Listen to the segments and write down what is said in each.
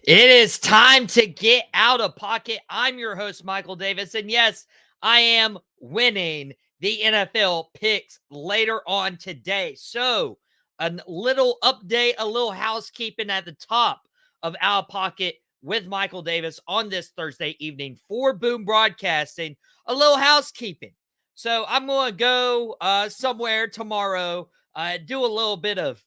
It is time to get out of pocket. I'm your host, Michael Davis. And yes, I am winning the NFL picks later on today. So, a little update, a little housekeeping at the top of Out of Pocket with Michael Davis on this Thursday evening for Boom Broadcasting. A little housekeeping. So, I'm going to go somewhere tomorrow, do a little bit of,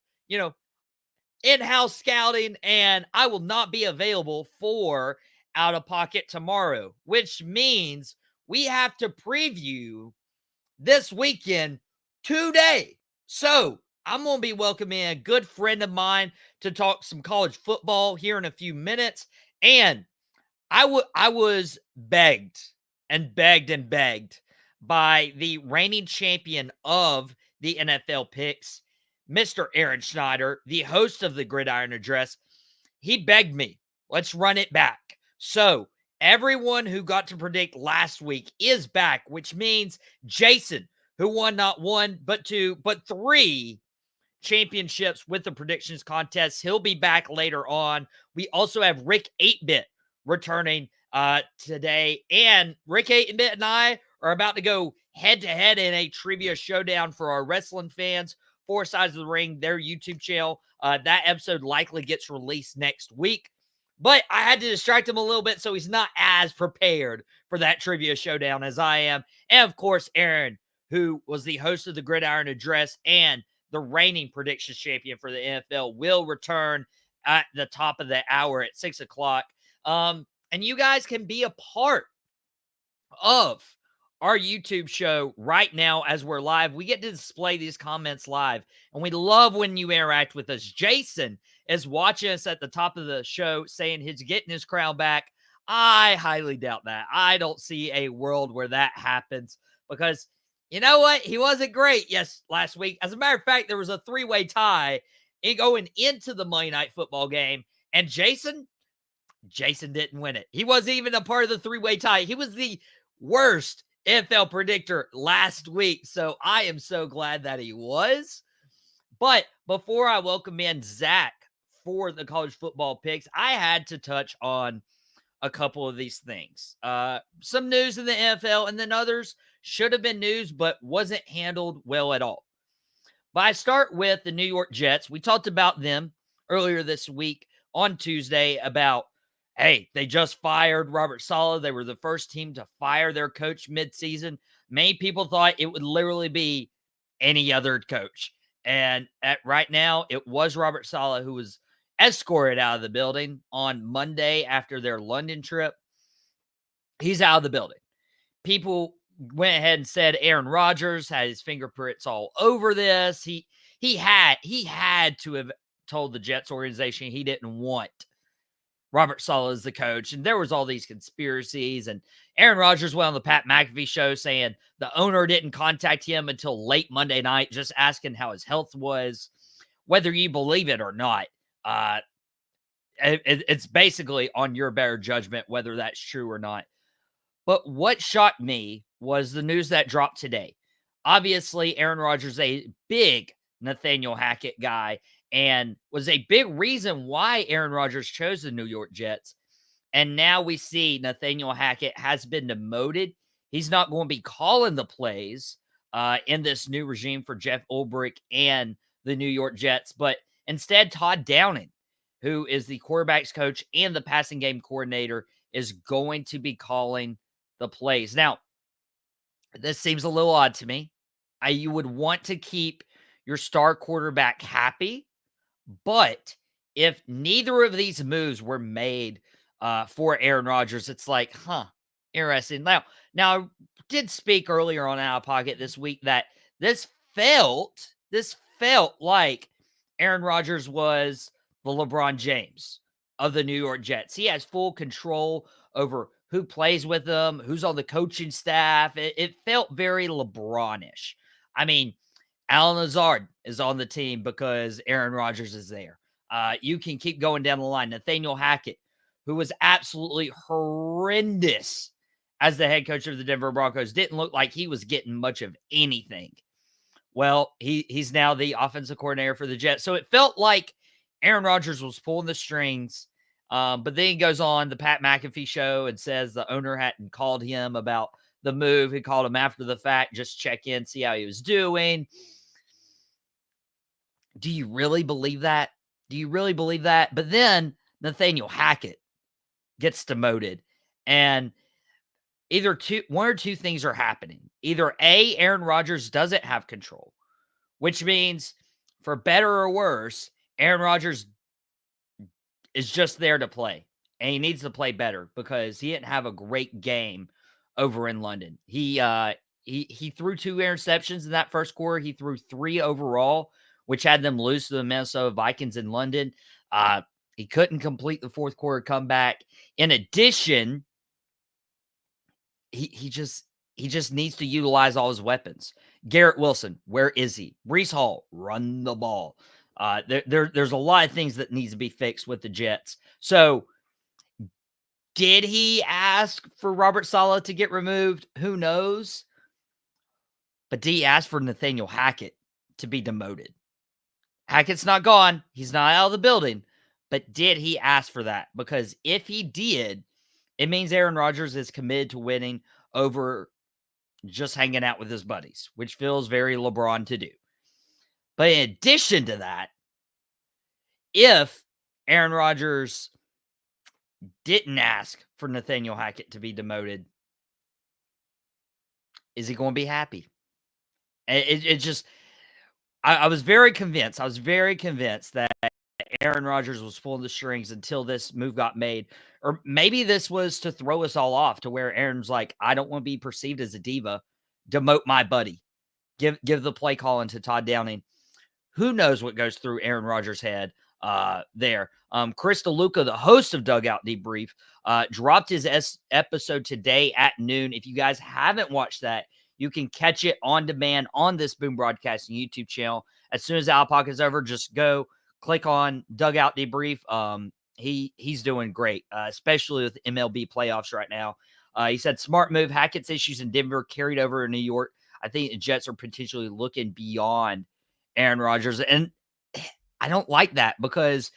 in-house scouting, and I will not be available for Out of Pocket tomorrow, which means we have to preview this weekend today. So I'm going to be welcoming a good friend of mine to talk some college football here in a few minutes. And I was begged and begged and begged by the reigning champion of the NFL picks, Mr. Aaron Schneider, the host of the Gridiron Address. He begged me, let's run it back. So everyone who got to predict last week is back, which means Jason, who won not one, but two, but three championships with the predictions contest. He'll be back later on. We also have Rick 8-Bit returning today. And Rick 8-Bit and I are about to go head-to-head in a trivia showdown for our wrestling fans. Four Sides of the Ring, their YouTube channel. That episode likely gets released next week. But I had to distract him a little bit so he's not as prepared for that trivia showdown as I am. And, of course, Aaron, who was the host of the Gridiron Address and the reigning predictions champion for the NFL, will return at the top of the hour at 6 o'clock. And you guys can be a part of our YouTube show right now as we're live. We get to display these comments live, and we love when you interact with us. Jason is watching us at the top of the show saying he's getting his crown back. I highly doubt that. I don't see a world where that happens because you know what? He wasn't great last week. As a matter of fact, there was a three-way tie going into the Monday Night Football game, and Jason didn't win it. He wasn't even a part of the three-way tie. He was the worst NFL predictor last week. So I am so glad that he was. But before I welcome in Zach for the college football picks, I had to touch on a couple of these things. Some news in the NFL, and then others should have been news, but wasn't handled well at all. But I start with the New York Jets. We talked about them earlier this week on Tuesday about, hey, they just fired Robert Saleh. They were the first team to fire their coach midseason. Many people thought it would literally be any other coach. And right now, it was Robert Saleh who was escorted out of the building on Monday after their London trip. He's out of the building. People went ahead and said Aaron Rodgers had his fingerprints all over this. He had to have told the Jets organization he didn't want Robert Saleh as the coach. And there was all these conspiracies. And Aaron Rodgers went on the Pat McAfee show saying the owner didn't contact him until late Monday night, just asking how his health was. Whether you believe it or not, it's basically on your better judgment whether that's true or not. But what shocked me was the news that dropped today. Obviously, Aaron Rodgers is a big Nathaniel Hackett guy and was a big reason why Aaron Rodgers chose the New York Jets. And now we see Nathaniel Hackett has been demoted. He's not going to be calling the plays in this new regime for Jeff Ulbrich and the New York Jets, but instead Todd Downing, who is the quarterback's coach and the passing game coordinator, is going to be calling the plays. Now, this seems a little odd to me. You would want to keep your star quarterback happy, but if neither of these moves were made for Aaron Rodgers, it's like, interesting. Now I did speak earlier on Out of Pocket this week that this felt like Aaron Rodgers was the LeBron James of the New York Jets. He has full control over who plays with them, who's on the coaching staff. It felt very LeBron-ish. I mean, Alan Lazard is on the team because Aaron Rodgers is there. You can keep going down the line. Nathaniel Hackett, who was absolutely horrendous as the head coach of the Denver Broncos, didn't look like he was getting much of anything. Well, he's now the offensive coordinator for the Jets. So it felt like Aaron Rodgers was pulling the strings. But then he goes on the Pat McAfee show and says the owner hadn't called him about the move. He called him after the fact, just check in, see how he was doing. Do you really believe that? Do you really believe that? But then Nathaniel Hackett gets demoted, and either one or two things are happening. Either A, Aaron Rodgers doesn't have control, which means for better or worse, Aaron Rodgers is just there to play, and he needs to play better because he didn't have a great game over in London. He threw 2 interceptions in that first quarter. He threw 3 overall, which had them lose to the Minnesota Vikings in London. He couldn't complete the fourth quarter comeback. In addition, he just needs to utilize all his weapons. Garrett Wilson, where is he? Breece Hall, run the ball. There's a lot of things that needs to be fixed with the Jets. So, did he ask for Robert Saleh to get removed? Who knows? But did he ask for Nathaniel Hackett to be demoted? Hackett's not gone. He's not out of the building. But did he ask for that? Because if he did, it means Aaron Rodgers is committed to winning over just hanging out with his buddies, which feels very LeBron to do. But in addition to that, if Aaron Rodgers didn't ask for Nathaniel Hackett to be demoted, is he going to be happy? It just, I was very convinced. I was very convinced that Aaron Rodgers was pulling the strings until this move got made. Or maybe this was to throw us all off to where Aaron's like, I don't want to be perceived as a diva. Demote my buddy. Give the play calling to Todd Downing. Who knows what goes through Aaron Rodgers' head there. Chris DeLuca, the host of Dugout Debrief, dropped his episode today at noon. If you guys haven't watched that, you can catch it on demand on this Boom Broadcasting YouTube channel. As soon as Out of Pocket is over, just go click on Dugout Debrief. He's doing great, especially with MLB playoffs right now. He said, smart move. Hackett's issues in Denver carried over to New York. I think the Jets are potentially looking beyond Aaron Rodgers. And I don't like that because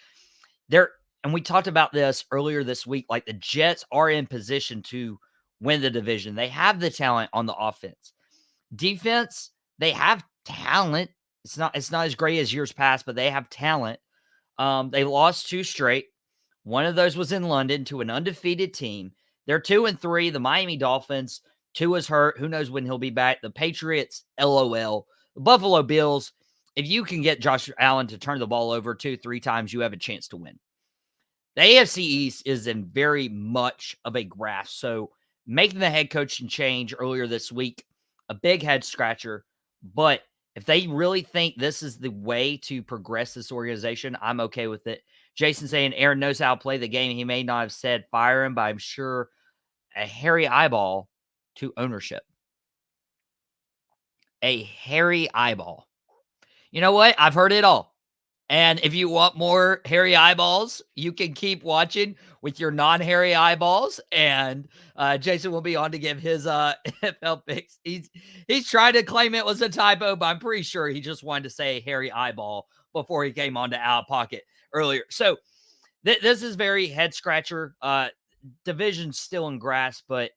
and we talked about this earlier this week, like the Jets are in position to win the division. They have the talent on the offense. Defense, they have talent. It's not as great as years past, but they have talent. They lost 2 straight. One of those was in London to an undefeated team. They're 2-3. The Miami Dolphins, Tua's hurt. Who knows when he'll be back? The Patriots, LOL. The Buffalo Bills, if you can get Josh Allen to turn the ball over 2-3 times, you have a chance to win. The AFC East is in very much of a grasp. So making the head coaching change earlier this week, a big head scratcher. But if they really think this is the way to progress this organization, I'm okay with it. Jason saying Aaron knows how to play the game. He may not have said fire him, but I'm sure a hairy eyeball to ownership. A hairy eyeball. You know what? I've heard it all. And if you want more hairy eyeballs, you can keep watching with your non-hairy eyeballs. And Jason will be on to give his NFL picks. He's trying to claim it was a typo, but I'm pretty sure he just wanted to say hairy eyeball before he came on to Out of Pocket earlier. So this is very head scratcher. Division's still in grasp, but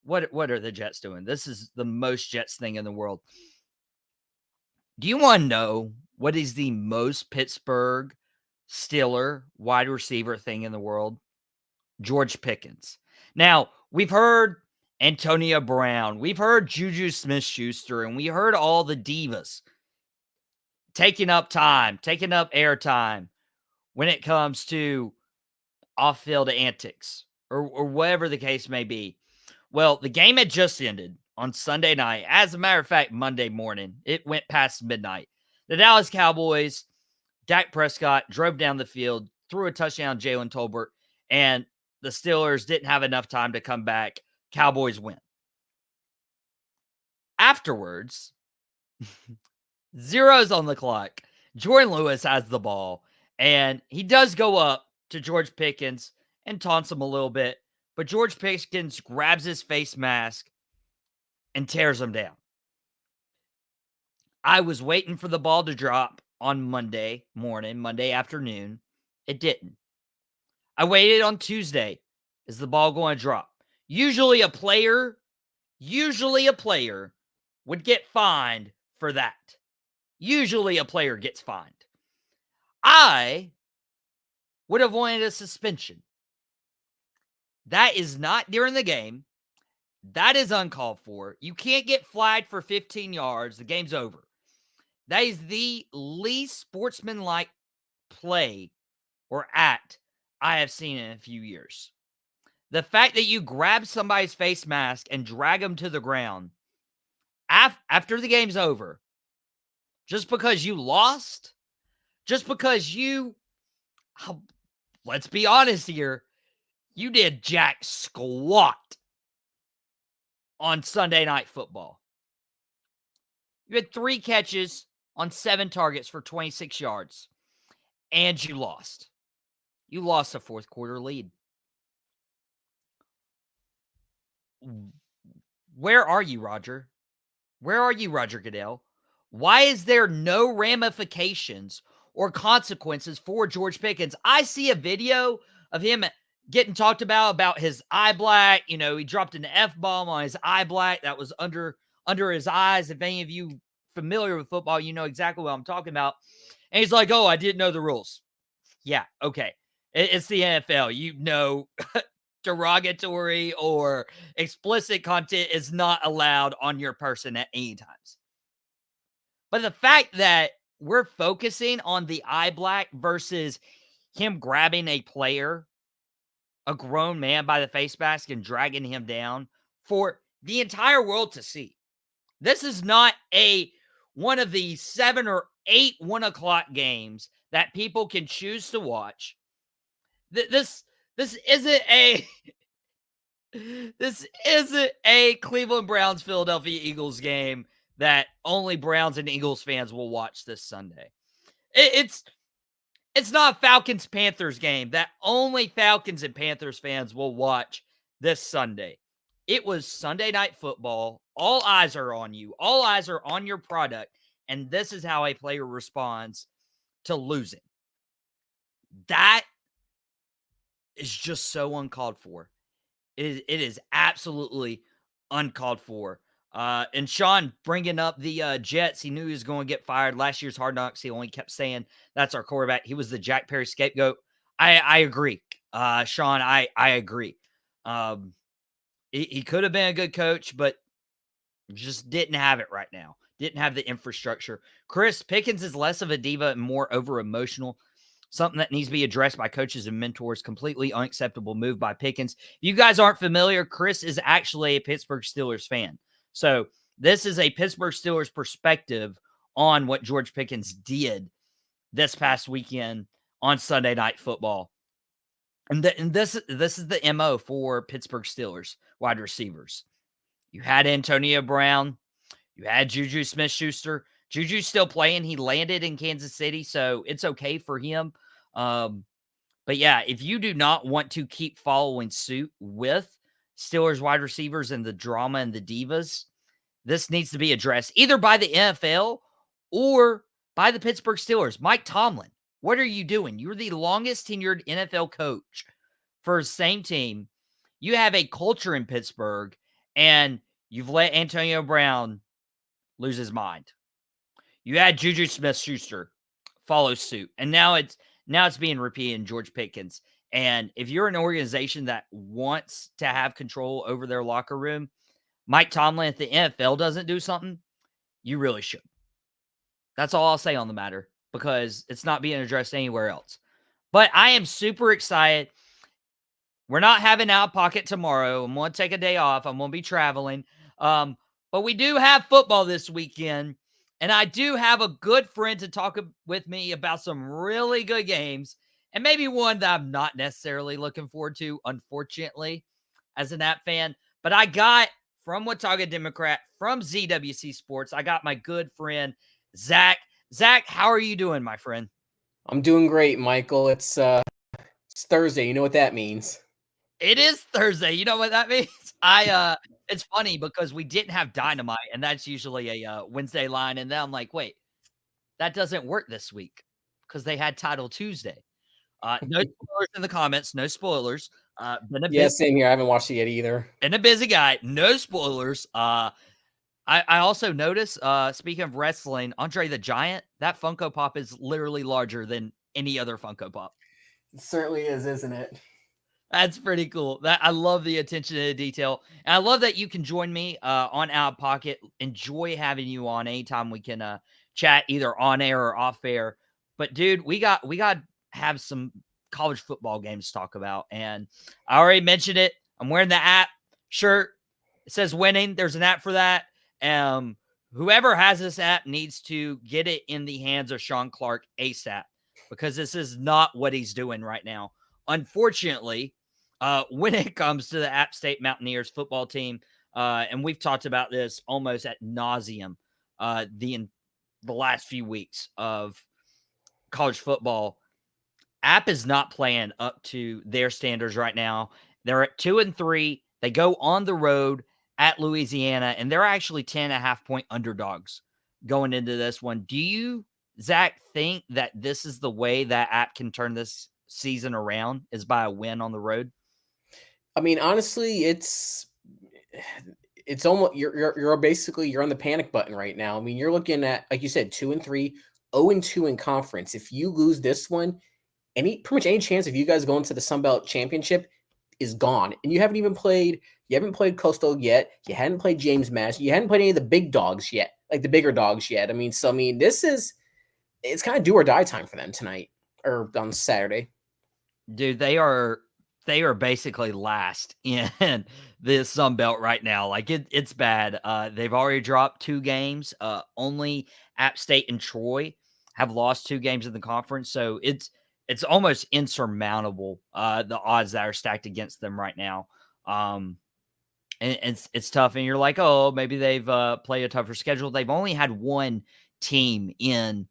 what are the Jets doing? This is the most Jets thing in the world. Do you want to know what is the most Pittsburgh Steeler wide receiver thing in the world? George Pickens. Now, we've heard Antonio Brown. We've heard Juju Smith-Schuster, and we heard all the divas taking up time, taking up airtime when it comes to off-field antics or whatever the case may be. Well, the game had just ended on Sunday night. As a matter of fact, Monday morning. It went past midnight. The Dallas Cowboys, Dak Prescott drove down the field, threw a touchdown to Jalen Tolbert, and the Steelers didn't have enough time to come back. Cowboys win. Afterwards, zeros on the clock. Jordan Lewis has the ball, and he does go up to George Pickens and taunts him a little bit, but George Pickens grabs his face mask and tears him down. I was waiting for the ball to drop on Monday morning, Monday afternoon. It didn't. I waited on Tuesday. Is the ball going to drop? Usually a player would get fined for that. Usually a player gets fined. I would have wanted a suspension. That is not during the game. That is uncalled for. You can't get flagged for 15 yards. The game's over. That is the least sportsmanlike play or act I have seen in a few years. The fact that you grab somebody's face mask and drag them to the ground after the game's over, just because you lost, just because let's be honest here, you did jack squat on Sunday Night Football. You had 3 catches on 7 targets for 26 yards, and you lost. You lost a fourth quarter lead. Where are you, Roger? Where are you, Roger Goodell? Why is there no ramifications or consequences for George Pickens? I see a video of him getting talked about his eye black. You know, he dropped an F-bomb on his eye black that was under his eyes. If any of you familiar with football, you know exactly what I'm talking about. And he's like, oh, I didn't know the rules. Yeah, okay. It's the NFL. You know, derogatory or explicit content is not allowed on your person at any times. But the fact that we're focusing on the eye black versus him grabbing a player, a grown man by the face mask and dragging him down for the entire world to see. This is not one of the 7 or 8 1 o'clock games that people can choose to watch. This isn't a Cleveland Browns Philadelphia Eagles game that only Browns and Eagles fans will watch this Sunday. It's not Falcons Panthers game that only Falcons and Panthers fans will watch this Sunday. It was Sunday Night Football. All eyes are on you. All eyes are on your product. And this is how a player responds to losing. That is just so uncalled for. It is absolutely uncalled for. And Sean bringing up the Jets, he knew he was going to get fired. Last year's Hard Knocks, he only kept saying that's our quarterback. He was the Jack Perry scapegoat. I agree. Sean, I agree. He could have been a good coach, but just didn't have it right now. Didn't have the infrastructure. Chris, Pickens is less of a diva and more over emotional. Something that needs to be addressed by coaches and mentors. Completely unacceptable move by Pickens. If you guys aren't familiar, Chris is actually a Pittsburgh Steelers fan. So this is a Pittsburgh Steelers perspective on what George Pickens did this past weekend on Sunday Night Football. And this is the MO for Pittsburgh Steelers wide receivers. You had Antonio Brown. You had Juju Smith-Schuster. Juju's still playing. He landed in Kansas City, so it's okay for him. But yeah, if you do not want to keep following suit with Steelers wide receivers and the drama and the divas, this needs to be addressed either by the NFL or by the Pittsburgh Steelers. Mike Tomlin, what are you doing? You're the longest tenured NFL coach for the same team. You have a culture in Pittsburgh, and you've let Antonio Brown lose his mind. You had Juju Smith-Schuster follow suit, and now it's being repeated in George Pickens. And if you're an organization that wants to have control over their locker room, Mike Tomlin, if the NFL doesn't do something, you really should. That's all I'll say on the matter because it's not being addressed anywhere else. But I am super excited. We're not having Out of Pocket tomorrow. I'm going to take a day off. I'm going to be traveling. But we do have football this weekend. And I do have a good friend to talk with me about some really good games. And maybe one that I'm not necessarily looking forward to, unfortunately, as an App fan. But I got from Watauga Democrat, from ZWC Sports, I got my good friend, Zach. Zach, how are you doing, my friend? I'm doing great, Michael. It's Thursday. You know what that means. It is Thursday. You know what that means? It's funny because we didn't have Dynamite, and that's usually a Wednesday line. And then I'm like, wait, that doesn't work this week because they had Title Tuesday. No spoilers in the comments. No spoilers. Been a Yeah, busy, same here. I haven't watched it yet either. been a busy guy. No spoilers. I also noticed, speaking of wrestling, Andre the Giant, that Funko Pop is literally larger than any other Funko Pop. It certainly is, isn't it? That's pretty cool. That I love the attention to detail. And I love that you can join me on Out Pocket. Enjoy having you on anytime we can chat either on air or off air. But dude, we got have some college football games to talk about. And I already mentioned it. I'm wearing the app shirt. It says winning. There's an app for that. Whoever has this app needs to get it in the hands of Sean Clark ASAP, because this is not what he's doing right now. Unfortunately, when it comes to the App State Mountaineers football team, and we've talked about this almost at nauseum the last few weeks of college football. App is not playing up to their standards right now. They're at 2-3. They go on the road at Louisiana, and they're actually 10.5-point underdogs going into this one. Do you, Zach, think that this is the way that App can turn this season around, is by a win on the road? I mean, honestly, it's almost you're basically you're on the panic button right now. I mean, you're looking at, like you said, 2-3, 0-2 in conference. If you lose this one, pretty much any chance of you guys going to the Sun Belt Championship is gone. And you haven't played Coastal yet. You hadn't played James Madison. You hadn't played any of the big dogs yet, like the bigger dogs yet. I mean, it's kind of do or die time for them tonight or on Saturday. Dude, they are basically last in the Sun Belt right now. Like it's bad. They've already dropped 2 games. Only App State and Troy have lost 2 games in the conference, so it's almost insurmountable, the odds that are stacked against them right now. And it's tough, and you're like, oh, maybe they've played a tougher schedule. They've only had 1 team in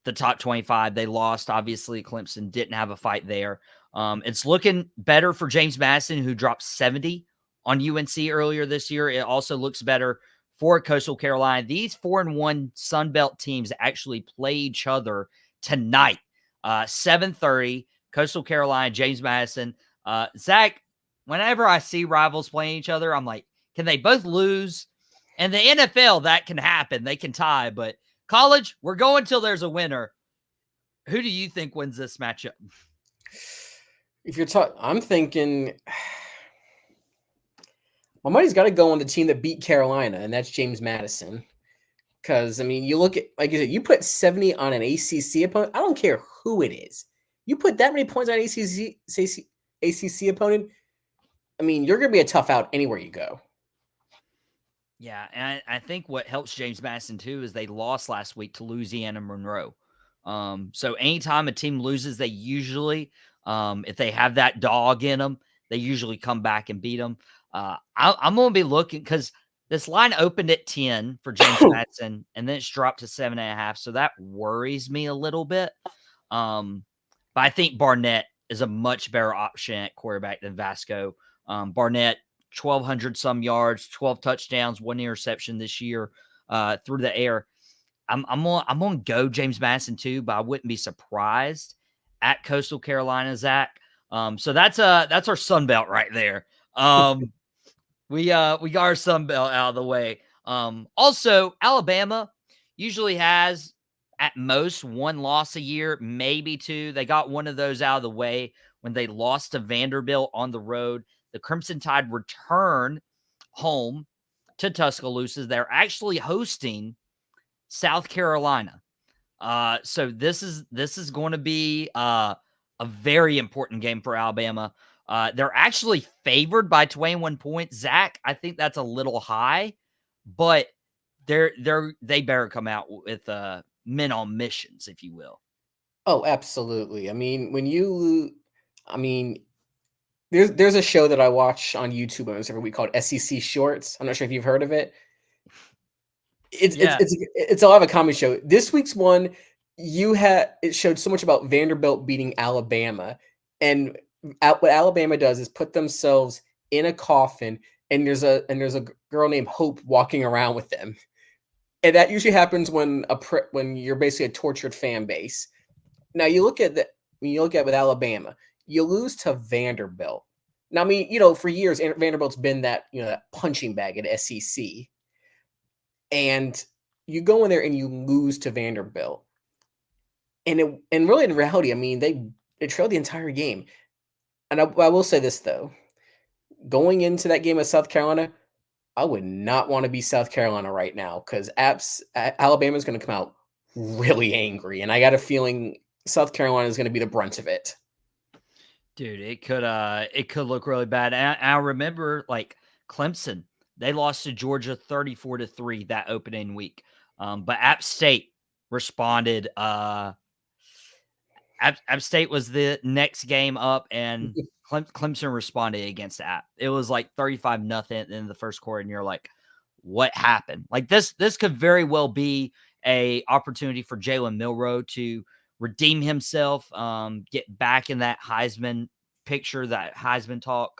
the top 25. They lost, obviously. Clemson didn't have a fight there. It's looking better for James Madison, who dropped 70 on UNC earlier this year. It also looks better for Coastal Carolina. These 4-1 Sun Belt teams actually play each other tonight, 7:30. Coastal Carolina, James Madison. Zach, whenever I see rivals playing each other, I'm like, can they both lose? And the NFL, that can happen. They can tie, but college, we're going till there's a winner. Who do you think wins this matchup? If you're talking, I'm thinking my money's got to go on the team that beat Carolina, and that's James Madison. Because, I mean, you look at, like you said, you put 70 on an ACC opponent. I don't care who it is. You put that many points on an ACC opponent, I mean, you're going to be a tough out anywhere you go. Yeah, and I think what helps James Madison, too, is they lost last week to Louisiana Monroe. So anytime a team loses, they usually, if they have that dog in them, they usually come back and beat them. I'm going to be looking, because this line opened at 10 for James Madison, and then it's dropped to 7.5. So that worries me a little bit. But I think Barnett is a much better option at quarterback than Vasco. Barnett, 1,200 some yards, 12 touchdowns, 1 interception this year through the air. I'm gonna go James Madison too, but I wouldn't be surprised at Coastal Carolina, Zach. So that's our Sun Belt right there. We got our Sun Belt out of the way. Also, Alabama usually has at most 1 loss a year, maybe 2. They got one of those out of the way when they lost to Vanderbilt on the road. The Crimson Tide return home to Tuscaloosa. They're actually hosting South Carolina. So this is going to be a very important game for Alabama. They're actually favored by 21 points. Zach, I think that's a little high, but they better come out with men on missions, if you will. Oh, absolutely. I mean, there's a show that I watch on YouTube almost every week called SEC Shorts. I'm not sure if you've heard of it. It's a lot of a comedy show. This week's one, it showed so much about Vanderbilt beating Alabama, and what Alabama does is put themselves in a coffin, and there's a girl named Hope walking around with them, and that usually happens when you're basically a tortured fan base. Now you look at when you look at with Alabama, you lose to Vanderbilt. Now, I mean, for years, Vanderbilt's been that, that punching bag at SEC. And you go in there and you lose to Vanderbilt. And really in reality, I mean, they trailed the entire game. And I will say this, though. Going into that game with South Carolina, I would not want to be South Carolina right now because Alabama's going to come out really angry. And I got a feeling South Carolina is going to be the brunt of it. Dude, it could look really bad. And I remember like Clemson, they lost to Georgia 34-3 that opening week. But App State responded. App State was the next game up, and Clemson responded against App. It was like 35-0 in the first quarter, and you're like, what happened? Like this could very well be a opportunity for Jalen Milroe to redeem himself, get back in that Heisman picture, that Heisman talk.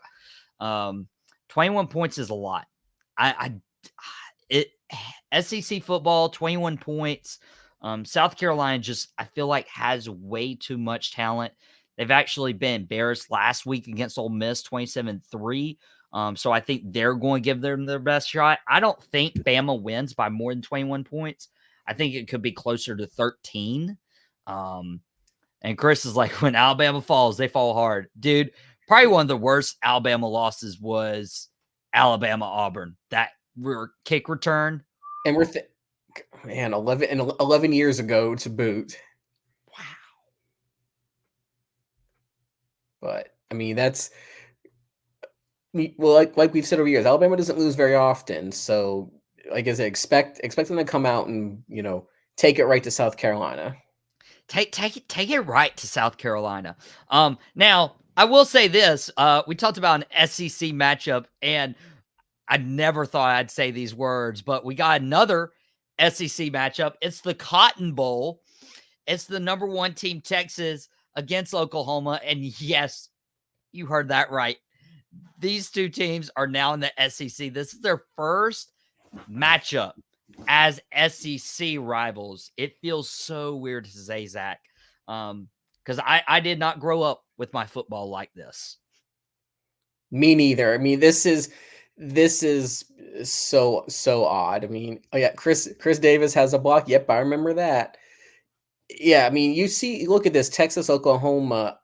21 points is a lot. SEC football, 21 points. South Carolina just, I feel like, has way too much talent. They've actually been embarrassed last week against Ole Miss, 27-3. So I think they're going to give them their best shot. I don't think Bama wins by more than 21 points. I think it could be closer to 13. And Chris is like, when Alabama falls, they fall hard. Dude, probably one of the worst Alabama losses was Alabama-Auburn. That kick return. And we're 11 years ago to boot. Wow. But I mean, that's like we've said over years, Alabama doesn't lose very often. So, like I said, expect them to come out and take it right to South Carolina. Take it right to South Carolina. Now I will say this: we talked about an SEC matchup, and I never thought I'd say these words, but we got another SEC matchup. It's the Cotton Bowl. It's the number 1 team, Texas, against Oklahoma. And yes, you heard that right. These two teams are now in the SEC. This is their first matchup as SEC rivals. It feels so weird to say, Zach, because I did not grow up with my football like this. Me neither. I mean, this is so odd. I mean, oh yeah, Chris Davis has a block. Yep, I remember that. Yeah, I mean, look at this Texas Oklahoma.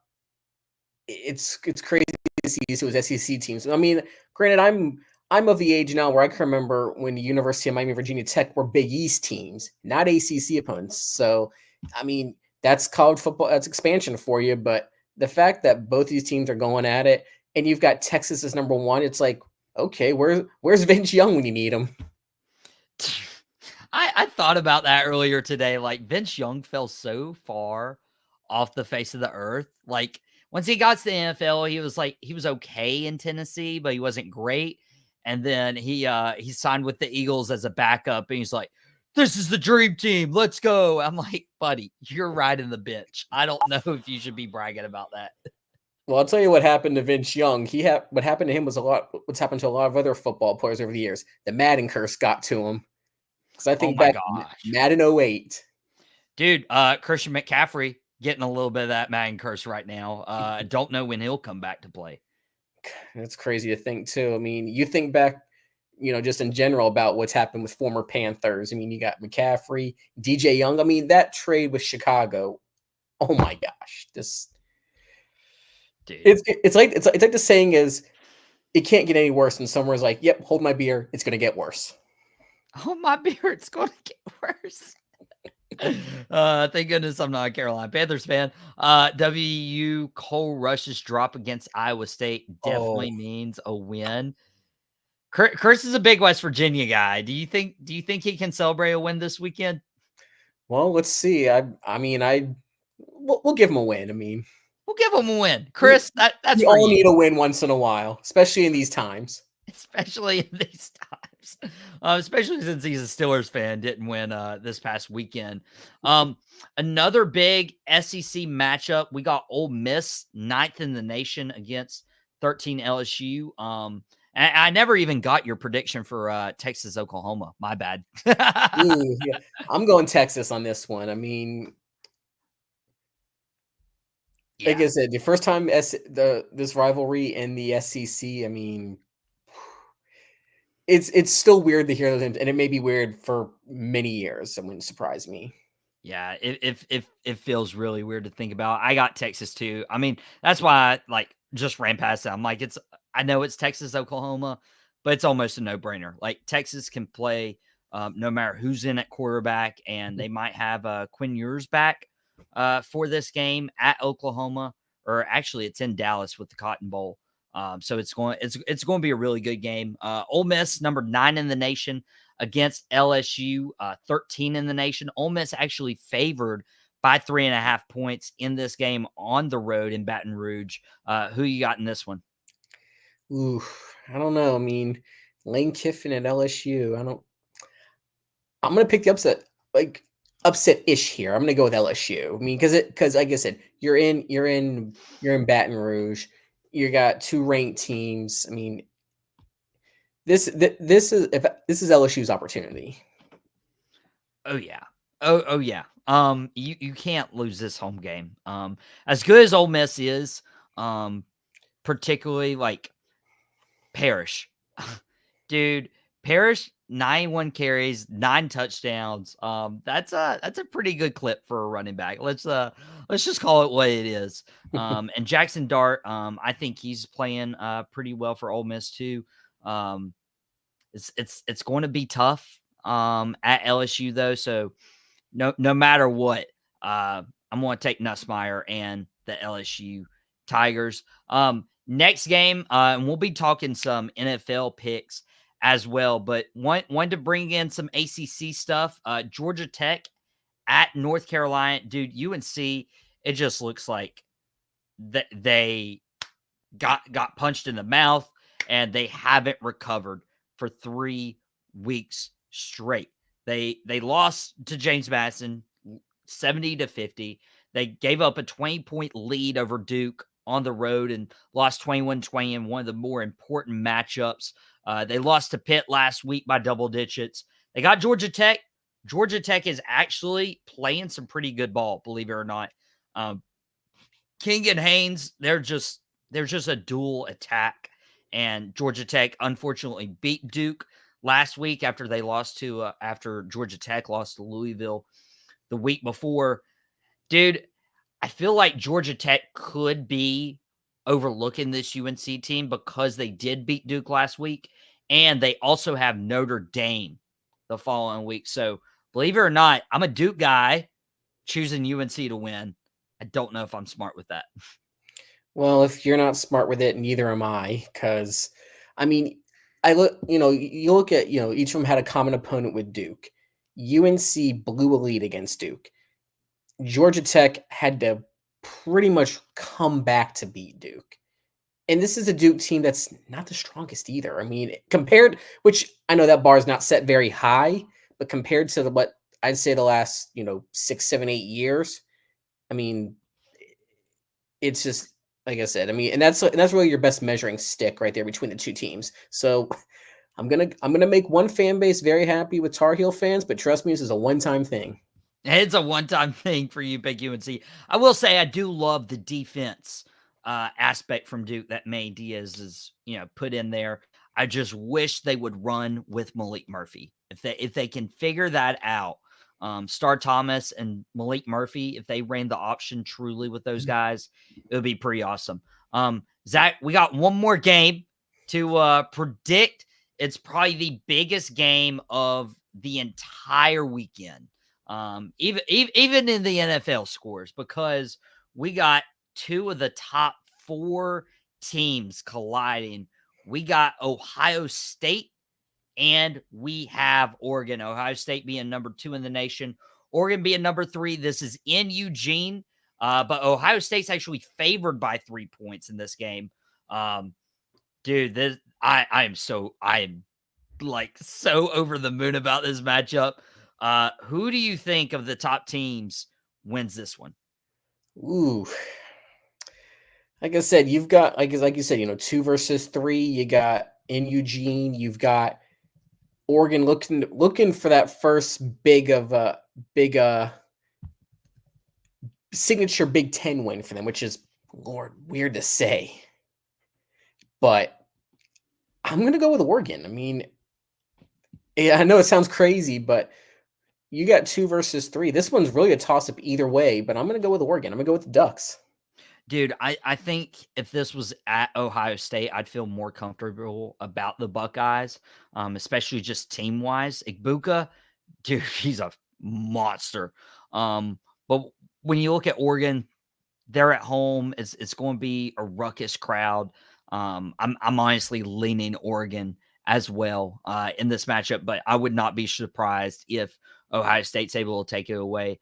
It's crazy to see those SEC teams. I mean, granted, I'm of the age now where I can remember when the University of Miami, Virginia Tech were Big East teams, not ACC opponents. So, I mean, that's college football. That's expansion for you. But the fact that both these teams are going at it, and you've got Texas as number 1, it's like, okay, where's Vince Young when you need him? I thought about that earlier today. Like, Vince Young fell so far off the face of the earth. Like, once he got to the NFL, he was okay in Tennessee, but he wasn't great. And then he signed with the Eagles as a backup, and he's like, "This is the dream team. Let's go." I'm like, buddy, you're riding the bench. I don't know if you should be bragging about that. Well, I'll tell you what happened to Vince Young. What happened to him was what's happened to a lot of other football players over the years. The Madden curse got to him. Because I think back Madden 08. Dude, Christian McCaffrey getting a little bit of that Madden curse right now. I don't know when he'll come back to play. That's crazy to think, too. I mean, you think back, just in general about what's happened with former Panthers. I mean, you got McCaffrey, DJ Young. I mean, that trade with Chicago. Oh my gosh, Dude. It's like the saying is, it can't get any worse. And somewhere's like, yep, hold my beer. It's gonna get worse. Hold my beer. It's going to get worse. Thank goodness I'm not a Carolina Panthers fan. WU Cole Rush's drop against Iowa State definitely means a win. Chris is a big West Virginia guy. Do you think he can celebrate a win this weekend? Well, let's see. We'll give him a win. I mean, we'll give him a win. Chris, that's we for all you. need a win once in a while, especially in these times. Especially since he's a Steelers fan, didn't win this past weekend. Another big SEC matchup. We got Ole Miss 9th in the nation against 13 LSU. I never even got your prediction for Texas Oklahoma. My bad. Ooh, yeah. I'm going Texas on this one. I mean, Like Yeah. I said, the first time this rivalry in the SEC, I mean, it's still weird to hear those names, and it may be weird for many years. It wouldn't surprise me. Yeah, it feels really weird to think about. I got Texas too. I mean, that's why I like just ran past that. I'm like, I know it's Texas, Oklahoma, but it's almost a no-brainer. Like Texas can play no matter who's in at quarterback, and they might have Quinn Ewers back for this game at Oklahoma, or actually it's in Dallas with the Cotton Bowl. So it's going to be a really good game. Ole Miss, number 9 in the nation, against LSU, 13 in the nation. Ole Miss actually favored by 3.5 points in this game on the road in Baton Rouge. Who you got in this one? Ooh, I don't know. I mean, Lane Kiffin at LSU. I'm gonna pick the upset, like upset-ish here. I'm gonna go with LSU. I mean, because like I said, you're in Baton Rouge. You got two ranked teams. I mean, this is LSU's opportunity. Oh yeah. Oh yeah. You can't lose this home game. As good as Ole Miss is, particularly like Parrish. Dude, Parrish 91 carries, 9 touchdowns. That's a pretty good clip for a running back. Let's just call it what it is. And Jackson Dart, I think he's playing pretty well for Ole Miss too. Um, it's going to be tough at LSU though, so no matter what, I'm going to take Nussmeier and the LSU Tigers. Next game, and we'll be talking some NFL picks as well, but wanted to bring in some ACC stuff. Georgia Tech at North Carolina, dude. UNC, it just looks like that they got punched in the mouth and they haven't recovered for 3 weeks straight. They lost to James Madison 70-50. They gave up a 20-point lead over Duke on the road and lost 21-20 in one of the more important matchups. They lost to Pitt last week by double digits. They got Georgia Tech. Georgia Tech is actually playing some pretty good ball, believe it or not. King and Haynes, they're just a dual attack. And Georgia Tech unfortunately beat Duke last week after Georgia Tech lost to Louisville the week before. Dude, I feel like Georgia Tech could be overlooking this UNC team because they did beat Duke last week, and they also have Notre Dame the following week. So, believe it or not, I'm a Duke guy choosing UNC to win. I don't know if I'm smart with that. Well, if you're not smart with it, neither am I. Because, I mean, I look. You look at each of them had a common opponent with Duke. UNC blew a lead against Duke. Georgia Tech had to pretty much come back to beat Duke. And this is a Duke team that's not the strongest either. I mean, compared, which I know that bar is not set very high, but compared to what I'd say the last 6, 7, 8 years, I mean, it's just like I said. I mean, and that's really your best measuring stick right there between the two teams. So I'm gonna make one fan base very happy with Tar Heel fans, but trust me, this is a one-time thing. It's a one-time thing for you, big UNC. I will say I do love the defense aspect from Duke that May Diaz is, put in there. I just wish they would run with Malik Murphy. If they can figure that out, Star Thomas and Malik Murphy, if they ran the option truly with those guys, it would be pretty awesome. Zach, we got one more game to predict. It's probably the biggest game of the entire weekend. Even in the NFL scores, because we got 2 of the top 4 teams colliding. We got Ohio State and we have Oregon. Ohio State being number 2 in the nation, Oregon being number 3. This is in Eugene, but Ohio State's actually favored by 3 points in this game. Dude, I am like so over the moon about this matchup. Who do you think of the top teams wins this one? Ooh, like I said, you've got like you said, 2 versus 3. You got in Eugene, you've got Oregon looking for that first big signature Big Ten win for them, which is Lord, weird to say, but I'm going to go with Oregon. I mean, yeah, I know it sounds crazy, but you got 2 versus 3. This one's really a toss-up either way, but I'm going to go with Oregon. I'm going to go with the Ducks. Dude, I think if this was at Ohio State, I'd feel more comfortable about the Buckeyes, especially just team-wise. Igbukah, dude, he's a monster. But when you look at Oregon, they're at home. It's going to be a ruckus crowd. I'm honestly leaning Oregon as well in this matchup, but I would not be surprised if Ohio State's able to take it away.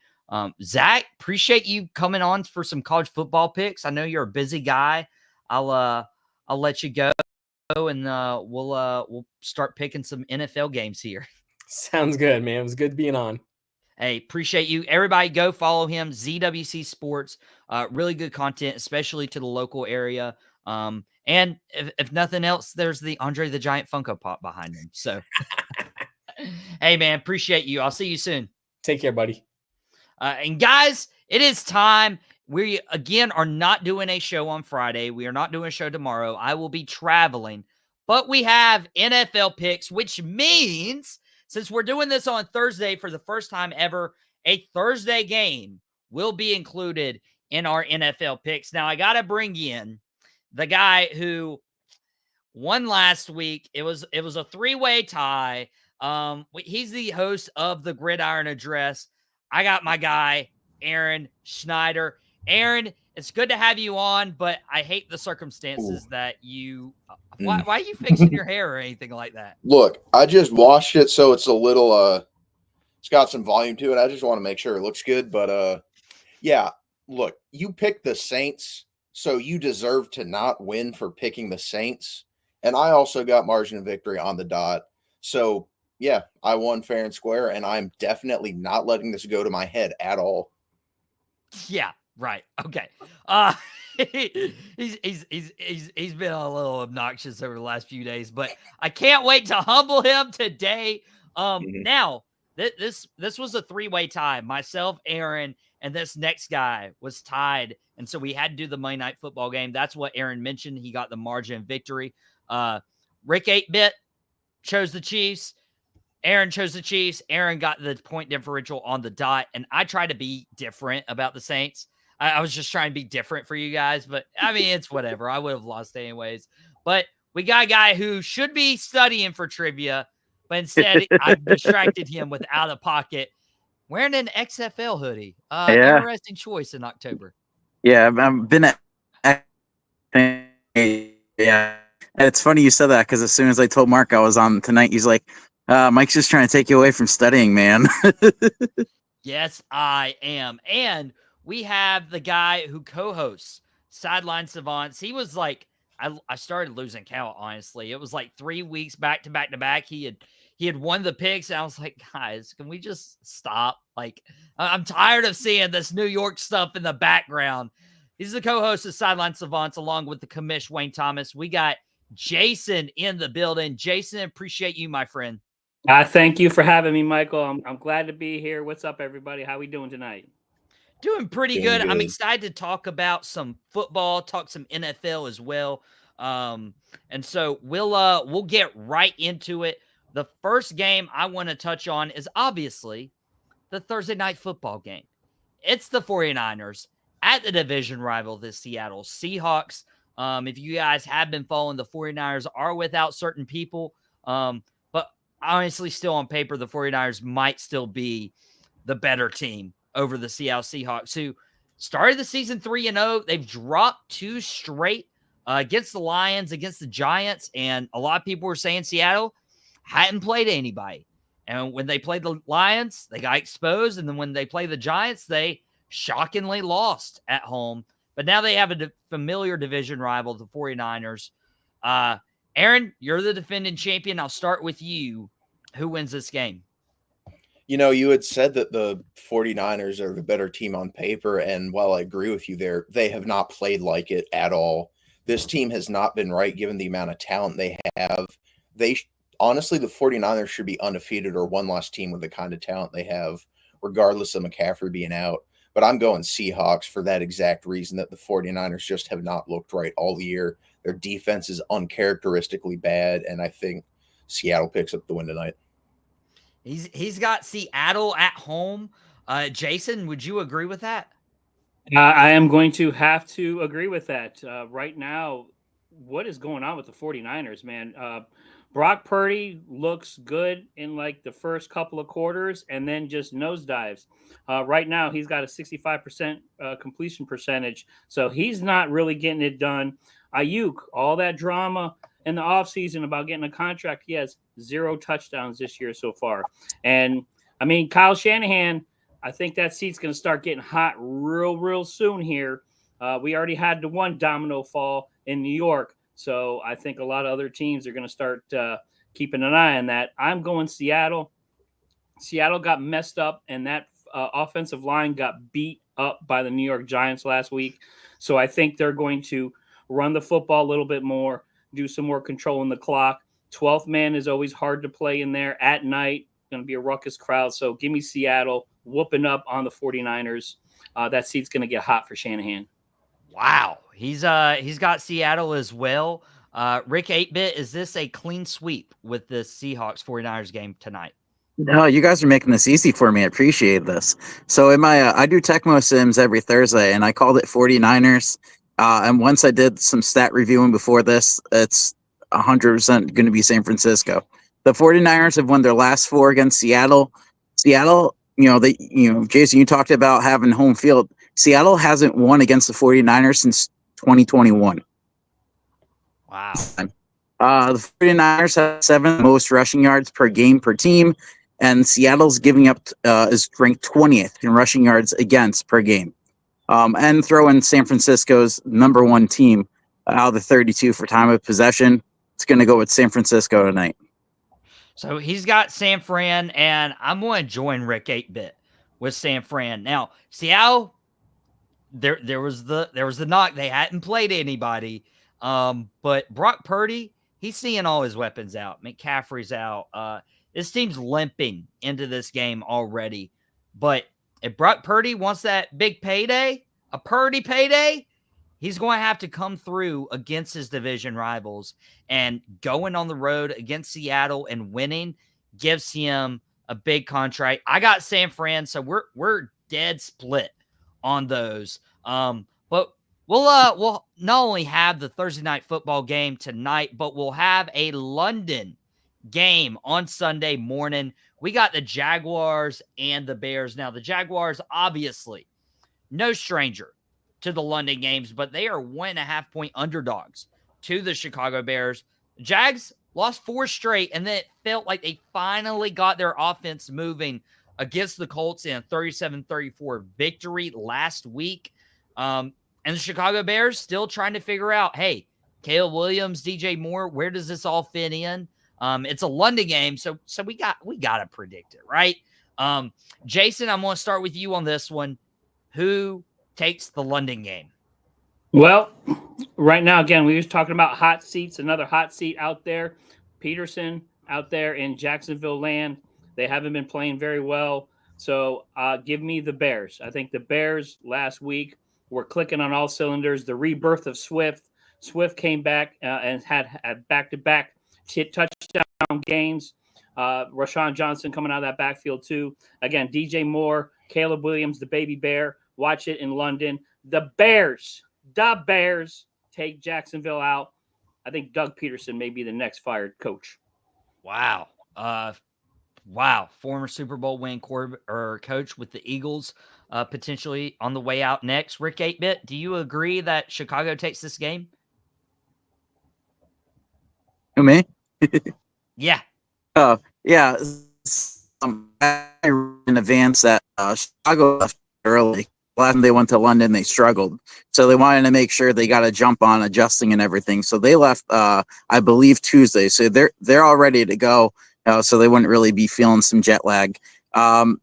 Zach, appreciate you coming on for some college football picks. I know you're a busy guy. I'll let you go and we'll start picking some NFL games here. Sounds good, man. It was good being on. Hey, appreciate you. Everybody go follow him, ZWC Sports. Really good content, especially to the local area. And if nothing else, there's the Andre the Giant Funko Pop behind him. So, hey, man, appreciate you. I'll see you soon. Take care, buddy. And guys, it is time. We, again, are not doing a show on Friday. We are not doing a show tomorrow. I will be traveling. But we have NFL picks, which means since we're doing this on Thursday for the first time ever, a Thursday game will be included in our NFL picks. Now, I got to bring in the guy who won last week. It was a three-way tie. He's the host of the Gridiron Address. I got my guy, Aaron Schneider. Aaron, it's good to have you on, but I hate the circumstances that you why are you fixing your hair or anything like that? Look, I just washed it, so it's a little it's got some volume to it. I just want to make sure it looks good. But yeah, look, you picked the Saints, so you deserve to not win for picking the Saints. And I also got margin of victory on the dot. So yeah, I won fair and square, and I'm definitely not letting this go to my head at all. Yeah, right. Okay. He's been a little obnoxious over the last few days, but I can't wait to humble him today. Now this was a three-way tie. Myself, Aaron, and this next guy was tied, and so we had to do the Monday Night Football game. That's what Aaron mentioned. He got the margin of victory. Rick 8-Bit chose the Chiefs. Aaron chose the Chiefs. Aaron got the point differential on the dot, and I tried to be different about the Saints. I was just trying to be different for you guys, but I mean, it's whatever. I would have lost anyways. But we got a guy who should be studying for trivia, but instead I distracted him with Out of Pocket wearing an XFL hoodie. Interesting choice in October. Yeah, I've been at yeah. It's funny you said that because as soon as I told Mark I was on tonight, he's like, Mike's just trying to take you away from studying, man. Yes, I am. And we have the guy who co-hosts Sideline Savants. He was like, I started losing count, honestly. It was like 3 weeks back to back to back. He had won the picks, and I was like, guys, can we just stop? Like, I'm tired of seeing this New York stuff in the background. He's the co-host of Sideline Savants along with the commish Wayne Thomas. We got Jason in the building. Jason, appreciate you, my friend. Thank you for having me, Michael. I'm glad to be here. What's up, everybody? How we doing tonight? Doing pretty good. I'm excited to talk about some football, talk some NFL as well. And so we'll get right into it. The first game I want to touch on is obviously the Thursday night football game. It's the 49ers at the division rival, the Seattle Seahawks. If you guys have been following, the 49ers are without certain people. But honestly, still on paper, the 49ers might still be the better team over the Seattle Seahawks, who started the season 3-0. They've dropped 2 straight against the Lions, against the Giants, and a lot of people were saying Seattle hadn't played anybody. And when they played the Lions, they got exposed, and then when they played the Giants, they shockingly lost at home. But now they have a familiar division rival, the 49ers. Aaron, you're the defending champion. I'll start with you. Who wins this game? You know, you had said that the 49ers are the better team on paper, and while I agree with you there, they have not played like it at all. This team has not been right given the amount of talent they have. Honestly, the 49ers should be undefeated or one loss team with the kind of talent they have, regardless of McCaffrey being out. but I'm going Seahawks for that exact reason that the 49ers just have not looked right all year. Their defense is uncharacteristically bad, and I think Seattle picks up the win tonight. He's got Seattle at home. Jason, would you agree with that? I am going to have to agree with that. Right now, what is going on with the 49ers, man? Brock Purdy looks good in like the first couple of quarters and then just nosedives. Right now, he's got a 65% completion percentage, so he's not really getting it done. Ayuk, all that drama in the offseason about getting a contract, he has 0 touchdowns this year so far. And I mean, Kyle Shanahan, I think that seat's going to start getting hot real soon here. We already had the one domino fall in New York, so I think a lot of other teams are going to start keeping an eye on that. I'm going Seattle. Seattle got messed up, and that offensive line got beat up by the New York Giants last week. So I think they're going to run the football a little bit more, do some more controlling the clock. 12th man is always hard to play in there at night. Going to be a ruckus crowd. So give me Seattle whooping up on the 49ers. That seat's going to get hot for Shanahan. Wow. He's got Seattle as well. Rick 8-Bit, is this a clean sweep with the Seahawks 49ers game tonight? No, you guys are making this easy for me. I appreciate this. So in my, I do Tecmo Sims every Thursday, and I called it 49ers. And once I did some stat reviewing before this, it's 100% going to be San Francisco. The 49ers have won their last 4 against Seattle. Seattle, Jason, you talked about having home field. Seattle hasn't won against the 49ers since 2021. Wow. The 49ers have 7 most rushing yards per game per team, and Seattle's giving up is ranked 20th in rushing yards against per game. And throw in San Francisco's number 1 team out of the 32 for time of possession. It's going to go with San Francisco tonight. So he's got San Fran, and I'm going to join Rick 8-Bit with San Fran. Now, Seattle, there was the knock. They hadn't played anybody. But Brock Purdy, he's seeing all his weapons out. McCaffrey's out. This team's limping into this game already. But if Brock Purdy wants that big payday, a Purdy payday, he's going to have to come through against his division rivals, and going on the road against Seattle and winning gives him a big contract. I got San Fran, so we're dead split on those. But we'll not only have the Thursday night football game tonight, but we'll have a London game on Sunday morning. We got the Jaguars and the Bears. Now, the Jaguars, obviously, no stranger to the London games, but they are 1.5-point underdogs to the Chicago Bears. Jags lost 4 straight, and then it felt like they finally got their offense moving against the Colts in a 37-34 victory last week. And the Chicago Bears still trying to figure out, hey, Caleb Williams, DJ Moore, where does this all fit in? It's a London game, so we got to predict it, right? Jason, I'm going to start with you on this one. Who takes the London game? Well, right now, again, we were talking about hot seats. Another hot seat out there. Peterson out there in Jacksonville land. They haven't been playing very well. So give me the Bears. I think the Bears last week were clicking on all cylinders. The rebirth of Swift. Swift came back and had back-to-back touchdown games. Rashawn Johnson coming out of that backfield too. Again, DJ Moore, Caleb Williams, the baby bear. Watch it in London. The Bears take Jacksonville out. I think Doug Peterson may be the next fired coach. Wow. Former Super Bowl win coach with the Eagles, potentially on the way out next. Rick 8-Bit, do you agree that Chicago takes this game? Who, me? Yeah. Oh, yeah. In advance that Chicago left early. Last time they went to London, they struggled. So they wanted to make sure they got a jump on adjusting and everything. So they left, I believe, Tuesday. So they're all ready to go. So they wouldn't really be feeling some jet lag.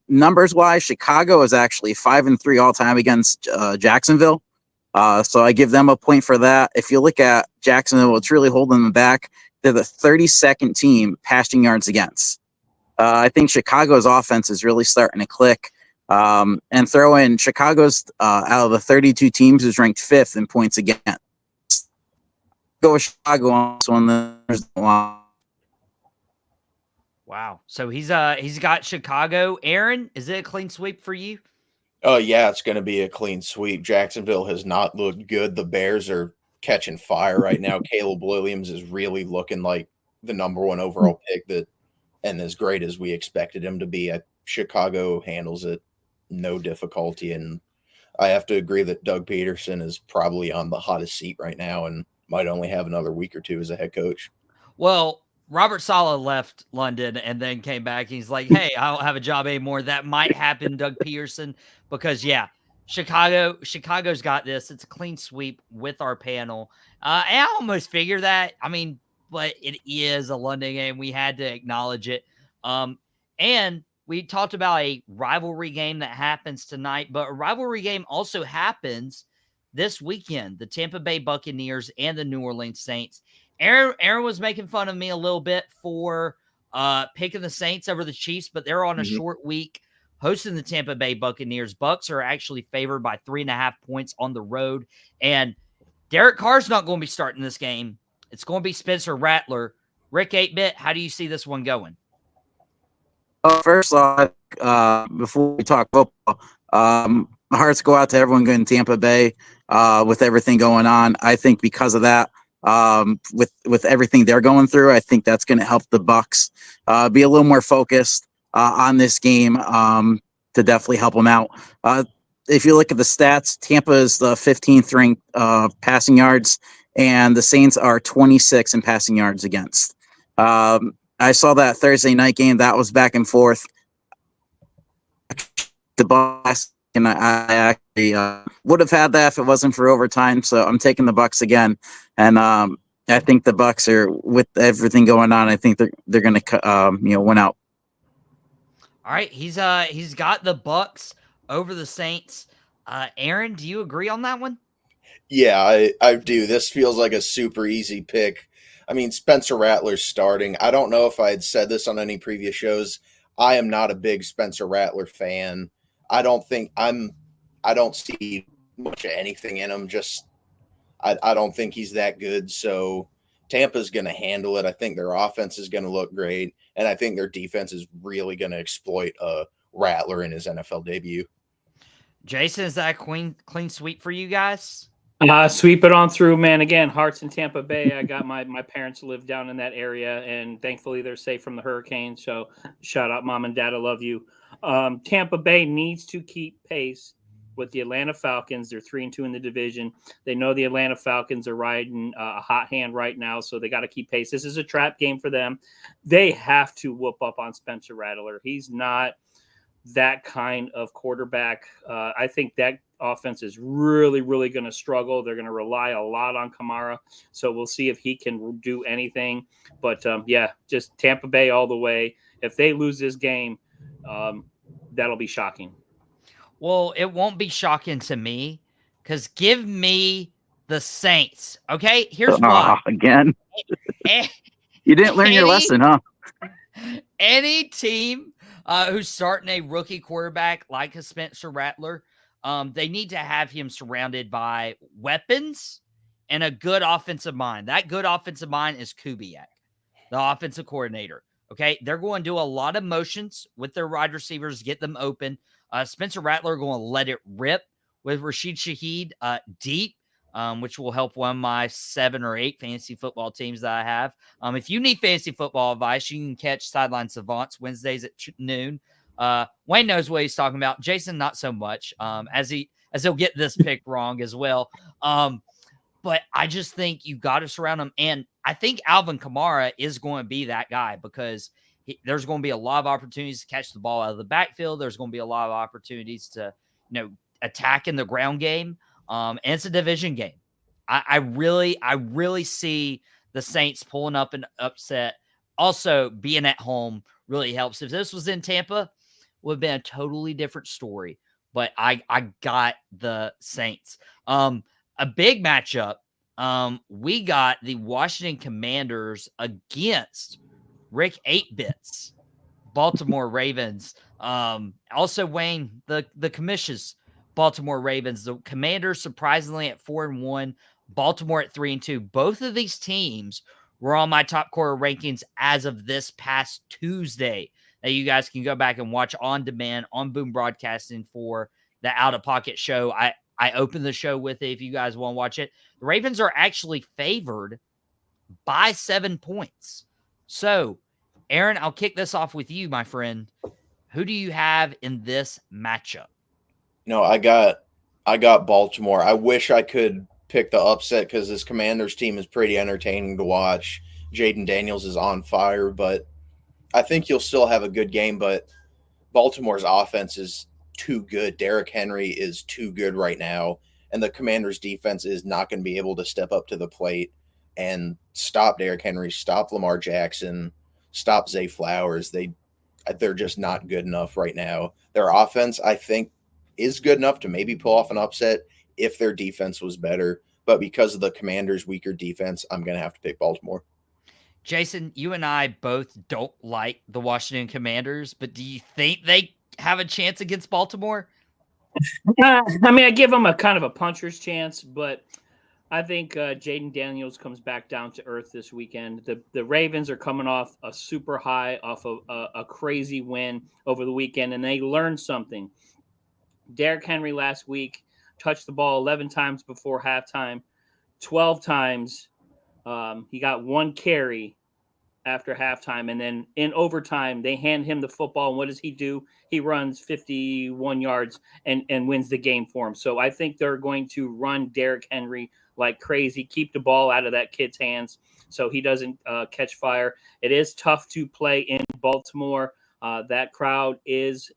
Numbers wise, Chicago is actually 5-3 all time against Jacksonville. So I give them a point for that. If you look at Jacksonville, it's really holding them back. They're the 32nd team passing yards against. I think Chicago's offense is really starting to click. And throw in Chicago's out of the 32 teams is ranked 5th in points against. Go with Chicago on this one. There's the line. Wow. So he's got Chicago. Aaron, is it a clean sweep for you? Oh, yeah, it's going to be a clean sweep. Jacksonville has not looked good. The Bears are catching fire right now. Caleb Williams is really looking like the number 1 overall pick and as great as we expected him to be. Chicago handles it no difficulty, and I have to agree that Doug Peterson is probably on the hottest seat right now and might only have another week or two as a head coach. Well, Robert Saleh left London and then came back. He's like, hey, I don't have a job anymore. That might happen, Doug Peterson, because, yeah, Chicago's got this. It's a clean sweep with our panel. And I almost figure that. I mean, but it is a London game. We had to acknowledge it. And we talked about a rivalry game that happens tonight, but a rivalry game also happens this weekend. The Tampa Bay Buccaneers and the New Orleans Saints. Aaron was making fun of me a little bit for picking the Saints over the Chiefs, but they're on a short week hosting the Tampa Bay Buccaneers. Bucks are actually favored by 3.5 points on the road, and Derek Carr's not going to be starting this game. It's going to be Spencer Rattler. Rick 8-Bit, how do you see this one going? First off, before we talk football, my hearts go out to everyone going to Tampa Bay with everything going on. I think because of that, with everything they're going through, I think that's going to help the Bucks be a little more focused on this game to definitely help them out. If you look at the stats, Tampa is the 15th ranked passing yards, and the Saints are 26 in passing yards against. I saw that Thursday night game. That was back and forth. The Bucks, and I actually would have had that if it wasn't for overtime. So I'm taking the Bucks again, and I think the Bucks are, with everything going on, I think they're going to win out. All right, he's got the Bucks over the Saints. Aaron, do you agree on that one? Yeah, I do. This feels like a super easy pick. I mean, Spencer Rattler's starting. I don't know if I had said this on any previous shows. I am not a big Spencer Rattler fan. I don't see much of anything in him. I don't think he's that good. So Tampa's going to handle it. I think their offense is going to look great, and I think their defense is really going to exploit Rattler in his NFL debut. Jason, is that a clean sweep for you guys? Sweep it on through, man. Again, Hearts in Tampa Bay. I got my parents live down in that area, and thankfully they're safe from the hurricane. So shout out, Mom and Dad. I love you. Tampa Bay needs to keep pace with the Atlanta Falcons. They're 3-2 in the division. They know the Atlanta Falcons are riding a hot hand right now, so they got to keep pace. This is a trap game for them. They have to whoop up on Spencer Rattler. He's not that kind of quarterback. I think that offense is really, really going to struggle. They're going to rely a lot on Kamara. So we'll see if he can do anything. But yeah, just Tampa Bay all the way. If they lose this game, that'll be shocking. Well, it won't be shocking to me, because give me the Saints. Okay, here's why. Again, you didn't learn your lesson, huh? Any team who's starting a rookie quarterback like a Spencer Rattler, they need to have him surrounded by weapons and a good offensive mind. That good offensive mind is Kubiak, the offensive coordinator. Okay, they're going to do a lot of motions with their wide receivers, get them open. Spencer Rattler going to let it rip with Rashid Shaheed deep, which will help one of my 7 or 8 fantasy football teams that I have. If you need fantasy football advice, you can catch Sideline Savants Wednesdays at noon. Wayne knows what he's talking about. Jason, not so much, as he'll get this pick wrong as well. But I just think you got to surround him. And I think Alvin Kamara is going to be that guy, because there's going to be a lot of opportunities to catch the ball out of the backfield. There's going to be a lot of opportunities to, attack in the ground game. And it's a division game. I really see the Saints pulling up an upset. Also, being at home really helps. If this was in Tampa, would have been a totally different story. But I got the Saints. A big matchup. We got the Washington Commanders against Rick 8-Bits Baltimore Ravens. Also, Wayne, the commissions, Baltimore Ravens, the Commanders surprisingly at 4-1, Baltimore at 3-2. Both of these teams were on my top quarter rankings as of this past Tuesday. That you guys can go back and watch on demand on Boom Broadcasting for the Out of Pocket show. I opened the show with it if you guys want to watch it. The Ravens are actually favored by 7 points. So, Aaron, I'll kick this off with you, my friend. Who do you have in this matchup? No, I got Baltimore. I wish I could pick the upset because this Commanders team is pretty entertaining to watch. Jaden Daniels is on fire, but I think you'll still have a good game. But Baltimore's offense is too good. Derrick Henry is too good right now, and the Commanders' defense is not going to be able to step up to the plate and stop Derrick Henry, stop Lamar Jackson, stop Zay Flowers. They're just not good enough right now. Their offense, I think, is good enough to maybe pull off an upset if their defense was better. But because of the Commanders' weaker defense, I'm going to have to pick Baltimore. Jason, you and I both don't like the Washington Commanders, but do you think they have a chance against Baltimore? I mean, I give them a kind of a puncher's chance, but I think Jaden Daniels comes back down to earth this weekend. The Ravens are coming off a super high, off of a crazy win over the weekend, and they learned something. Derrick Henry last week touched the ball 11 times before halftime, 12 times. He got 1 carry after halftime, and then in overtime, they hand him the football, and what does he do? He runs 51 yards and wins the game for him. So I think they're going to run Derrick Henry like crazy, keep the ball out of that kid's hands so he doesn't catch fire. It is tough to play in Baltimore. That crowd is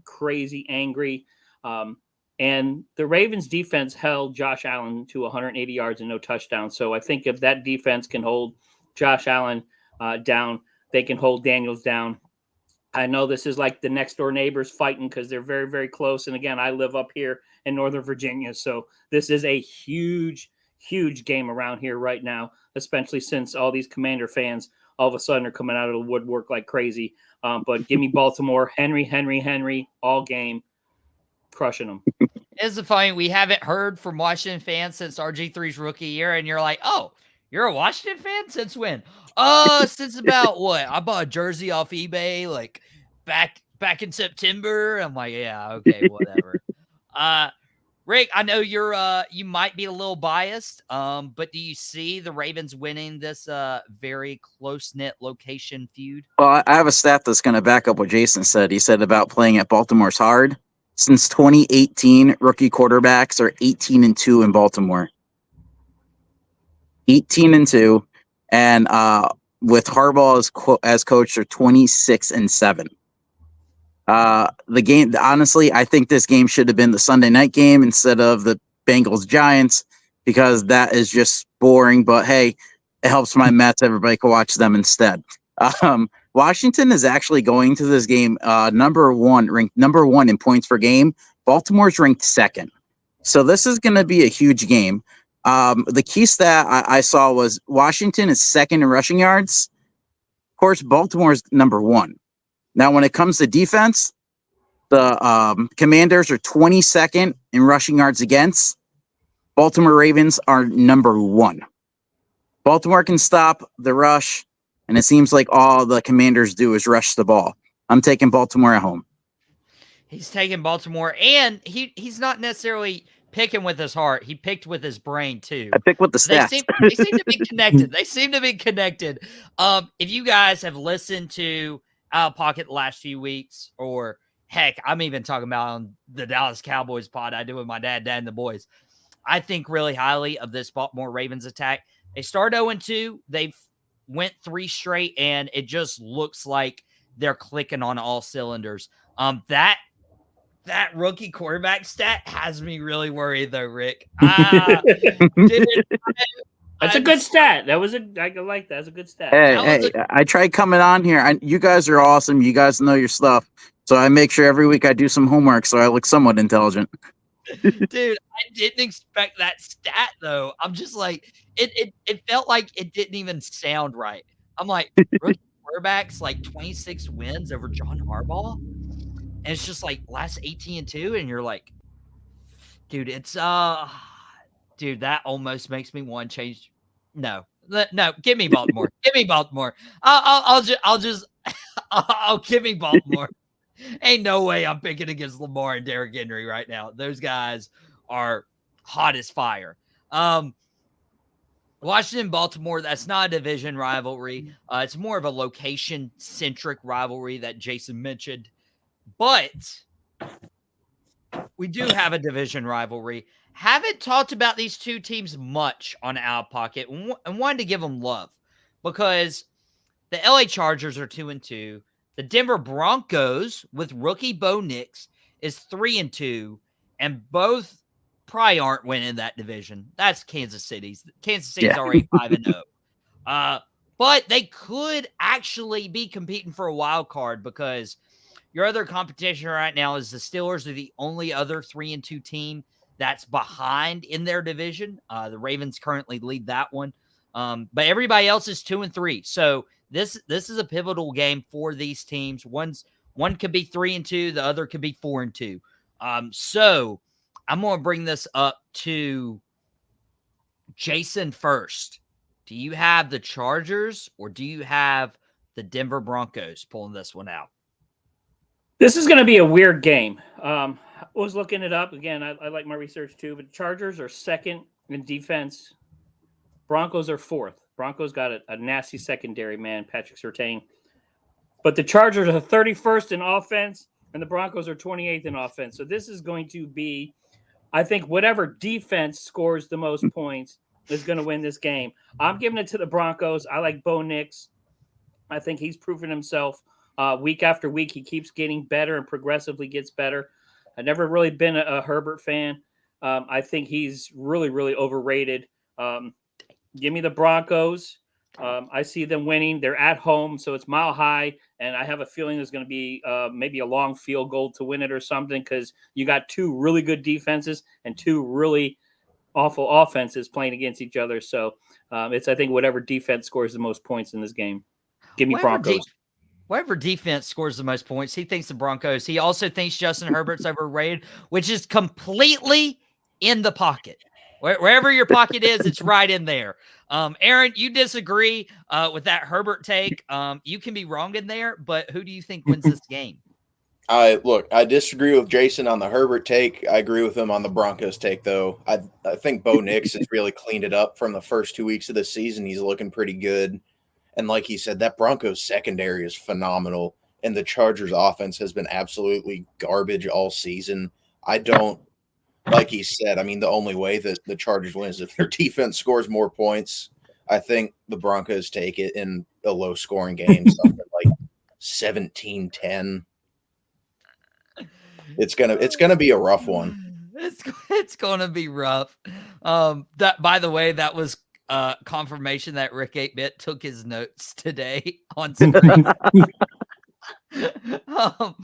crazy angry. And the Ravens defense held Josh Allen to 180 yards and no touchdowns. So I think if that defense can hold Josh Allen down, they can hold Daniels down. I know this is like the next door neighbors fighting because they're very, very close. And again, I live up here in Northern Virginia. So this is a huge, huge game around here right now, especially since all these Commander fans all of a sudden are coming out of the woodwork like crazy. But give me Baltimore, Henry, all game, crushing them. It's the funny, we haven't heard from Washington fans since RG3's rookie year, and you're like, oh, you're a Washington fan? Since when? Since about what? I bought a jersey off eBay like back in September. I'm like, yeah, okay, whatever. Rick, I know you might be a little biased, but do you see the Ravens winning this very close-knit location feud? Well, I have a stat that's going to back up what Jason said. He said about playing at Baltimore's hard. Since 2018, rookie quarterbacks are 18-2 in Baltimore. 18-2, and with Harbaugh as coach, they're 26-7. The game, honestly, I think this game should have been the Sunday night game instead of the Bengals Giants because that is just boring. But hey, it helps my Mets. Everybody can watch them instead. Washington is actually going to this game ranked number one in points per game. Baltimore's ranked second. So this is going to be a huge game. The key stat I saw was Washington is second in rushing yards. Of course, Baltimore's number one. Now, when it comes to defense, the Commanders are 22nd in rushing yards against. Baltimore Ravens are number one. Baltimore can stop the rush, and it seems like all the Commanders do is rush the ball. I'm taking Baltimore at home. He's taking Baltimore, and he's not necessarily picking with his heart. He picked with his brain, too. I pick with the stats. They seem to be connected. They seem to be connected. If you guys have listened to Out of Pocket the last few weeks, or heck, I'm even talking about on the Dallas Cowboys pod I do with my dad and the boys, I think really highly of this Baltimore Ravens attack. They start 0-2. They've went 3 straight, and it just looks like they're clicking on all cylinders. That rookie quarterback stat has me really worried, though, Rick. That's a good stat. I like that. That's a good stat. Hey, I tried coming on here. You guys are awesome. You guys know your stuff. So I make sure every week I do some homework so I look somewhat intelligent. Dude, I didn't expect that stat, though. I'm just like, it felt like it didn't even sound right. I'm like, rookie quarterbacks, like 26 wins over John Harbaugh? And it's just like last 18-2, and you're like, dude, it's dude, that almost makes me want to change. No, give me Baltimore. Give me Baltimore. I'll just I'll give me Baltimore. Ain't no way I'm picking against Lamar and Derrick Henry right now. Those guys are hot as fire. Washington, Baltimore, that's not a division rivalry. It's more of a location-centric rivalry that Jason mentioned. But we do have a division rivalry. Haven't talked about these two teams much on Out of Pocket and wanted to give them love because the LA Chargers are 2-2. The Denver Broncos with rookie Bo Nix is 3-2, and both probably aren't winning that division. That's Kansas City's. Kansas City's already 5-0. But they could actually be competing for a wild card because your other competition right now is the Steelers are the only other 3-2 team that's behind in their division. The Ravens currently lead that one. But everybody else is 2-3. So this is a pivotal game for these teams. One could be 3-2, the other could be 4-2. So I'm going to bring this up to Jason first. Do you have the Chargers or do you have the Denver Broncos pulling this one out? This is going to be a weird game. I was looking it up. Again, I like my research too, but Chargers are second in defense. Broncos are fourth. Broncos got a nasty secondary, man, Patrick Surtain. But the Chargers are 31st in offense, and the Broncos are 28th in offense. So this is going to be, I think, whatever defense scores the most points is going to win this game. I'm giving it to the Broncos. I like Bo Nix. I think he's proven himself week after week. He keeps getting better and progressively gets better. I've never really been a Herbert fan. I think he's really, really overrated. Give me the Broncos. I see them winning. They're at home, so it's Mile High, and I have a feeling there's going to be maybe a long field goal to win it or something because you got two really good defenses and two really awful offenses playing against each other. So it's, I think, whatever defense scores the most points in this game. Give me Broncos. Whatever defense scores the most points, he thinks the Broncos. He also thinks Justin Herbert's overrated, which is completely in the pocket. Wherever your pocket is, it's right in there. Aaron, you disagree with that Herbert take. You can be wrong in there, but who do you think wins this game? I disagree with Jason on the Herbert take. I agree with him on the Broncos take, though. I think Bo Nix has really cleaned it up from the first 2 weeks of the season. He's looking pretty good. And like he said, that Broncos secondary is phenomenal. And the Chargers offense has been absolutely garbage all season. I don't, like he said, I mean, the only way that the Chargers win is if their defense scores more points. I think the Broncos take it in a low-scoring game, something like 17-10. It's gonna be a rough one. It's gonna be rough. That, by the way, that was confirmation that Rick 8-Bit took his notes today on screen. Well,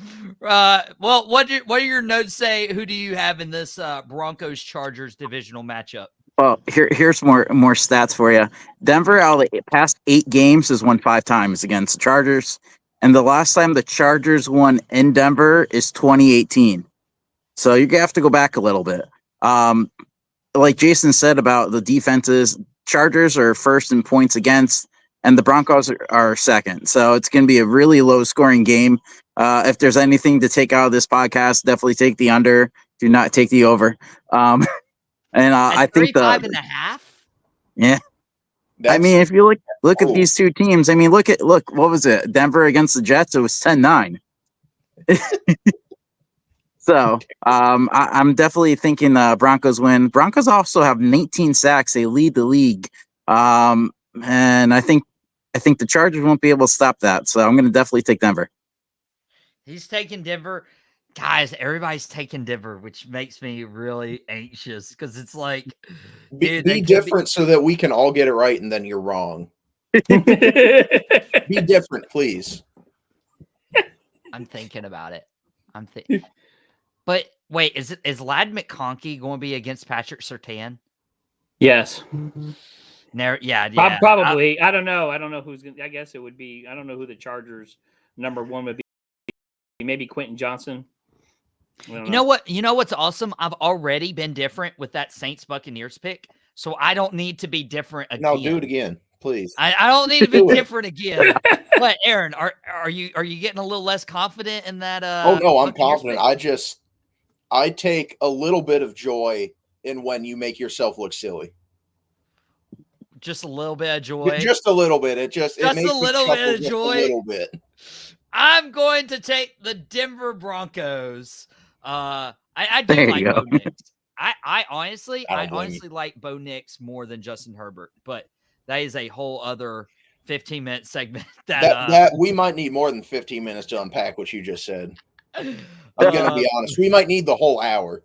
what do your notes say? Who do you have in this Broncos Chargers divisional matchup? Well, here's more stats for you. Denver, out of the past 8 games, has won 5 times against the Chargers, and the last time the Chargers won in Denver is 2018. So you have to go back a little bit. Like Jason said about the defenses, Chargers are first in points against, and the Broncos are second. So it's going to be a really low-scoring game. If there's anything to take out of this podcast, definitely take the under. Do not take the over. And I think 35.5. Yeah. I mean, if you look at these two teams, I mean, look, what was it? Denver against the Jets, it was 10-9. So I'm definitely thinking Broncos win. Broncos also have 19 sacks. They lead the league. And I think the Chargers won't be able to stop that. So I'm going to definitely take Denver. He's taking Denver. Guys, everybody's taking Denver, which makes me really anxious because it's like, be different so that we can all get it right and then you're wrong. Be different, please. I'm thinking about it. But wait, is Ladd McConkey going to be against Patrick Surtain? Yes. Yeah. Probably. I don't know. I don't know who's going to, I guess it would be, I don't know who the Chargers number 1 would be. maybe Quentin Johnson. You know what? You know what's awesome? I've already been different with that Saints Buccaneers pick, so I don't need to be different again. No, do it again, please. I don't need to be Do it. different again. What, Aaron? Are you getting a little less confident in that? Oh no, I'm Buccaneers confident. pick? I take a little bit of joy in when you make yourself look silly. Just a little bit of joy. Just a little bit. It makes a me little chuckle bit of just joy. a little bit. I'm going to take the Denver Broncos. I do There you like go. Bo Nix. I honestly I don't blame you. like Bo Nix more than Justin Herbert, but that is a whole other 15-minute segment. That we might need more than 15 minutes to unpack what you just said. I'm going to be honest. We might need the whole hour.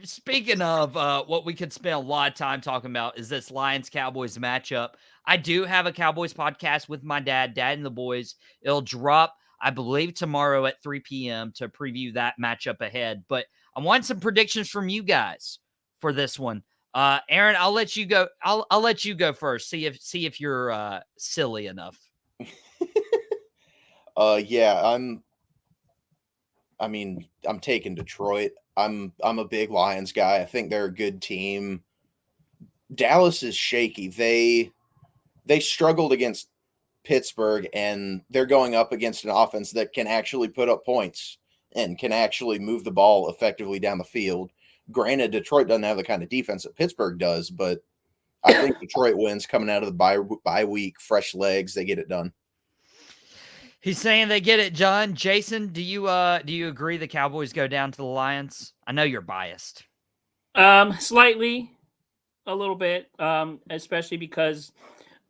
Speaking of what we could spend a lot of time talking about is this Lions-Cowboys matchup. I do have a Cowboys podcast with my dad and the boys. It'll drop, I believe, tomorrow at 3 p.m. to preview that matchup ahead. But I want some predictions from you guys for this one. Aaron, I'll let you go. I'll let you go first. See if you're silly enough. Yeah, I'm taking Detroit. I'm a big Lions guy. I think they're a good team. Dallas is shaky. They struggled against Pittsburgh, and they're going up against an offense that can actually put up points and can actually move the ball effectively down the field. Granted, Detroit doesn't have the kind of defense that Pittsburgh does, but I think Detroit wins coming out of the bye week, fresh legs. They get it done. He's saying they get it, John. Jason, do you agree the Cowboys go down to the Lions? I know you're biased. Slightly, a little bit, especially because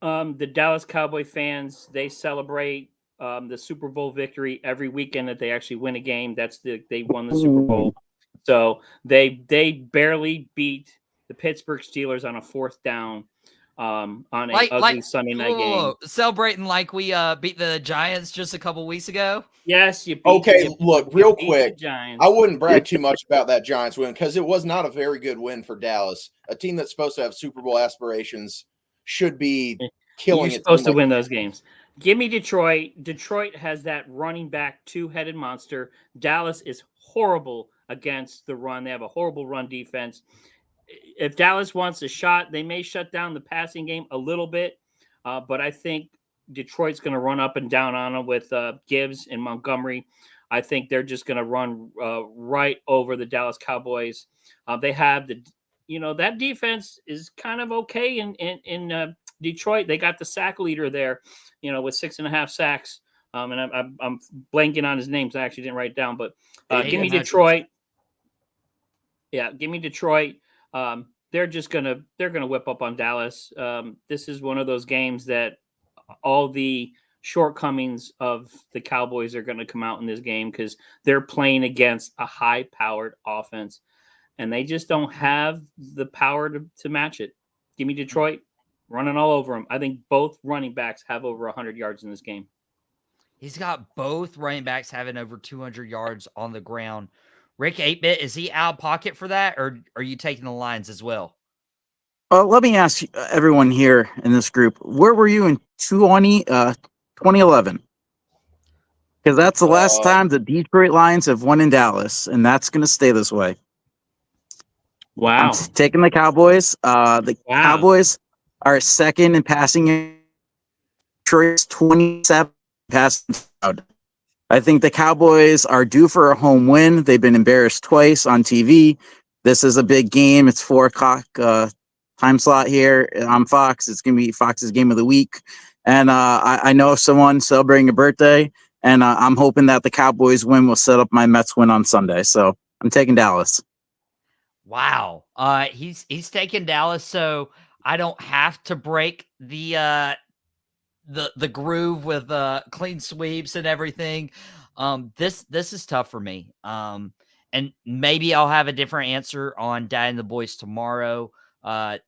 the Dallas Cowboy fans, they celebrate the Super Bowl victory every weekend that they actually win a game. They won the Super Bowl. So they barely beat the Pittsburgh Steelers on a fourth down on an ugly Sunday night game. Celebrating like we beat the Giants just a couple weeks ago. Yes, you beat. Okay, look, real quick. Giants. I wouldn't brag too much about that Giants win because it was not a very good win for Dallas. A team that's supposed to have Super Bowl aspirations should be killing. You're supposed to win those games. Give me Detroit. Detroit has that running back two-headed monster. Dallas is horrible against the run. They have a horrible run defense. If Dallas wants a shot, they may shut down the passing game a little bit, but I think Detroit's going to run up and down on them with Gibbs and Montgomery. I think they're just going to run right over the Dallas Cowboys. They have that defense is kind of okay in Detroit. They got the sack leader there, with 6.5 sacks. And I'm blanking on his name, so I actually didn't write it down. But give me Detroit. Yeah, give me Detroit. They're gonna whip up on Dallas. This is one of those games that all the shortcomings of the Cowboys are going to come out in this game because they're playing against a high-powered offense, and they just don't have the power to match it. Give me Detroit running all over them. I think both running backs have over 100 yards in this game. He's got both running backs having over 200 yards on the ground. Rick 8-Bit, is he out of pocket for that, or are you taking the Lions as well? Well, let me ask everyone here in this group, where were you in 2011? Because that's the last time the Detroit Lions have won in Dallas, and that's going to stay this way. Wow. I'm taking the Cowboys. Cowboys are second in passing. Detroit's 27 passing. I think the Cowboys are due for a home win. They've been embarrassed twice on TV. This is a big game. It's 4:00 time slot here on Fox. It's going to be Fox's game of the week. And I know someone celebrating a birthday, and I'm hoping that the Cowboys win will set up my Mets win on Sunday. So I'm taking Dallas. Wow. He's taking Dallas, so I don't have to break the groove with clean sweeps and everything. This is tough for me. And maybe I'll have a different answer on Dad and the Boys tomorrow.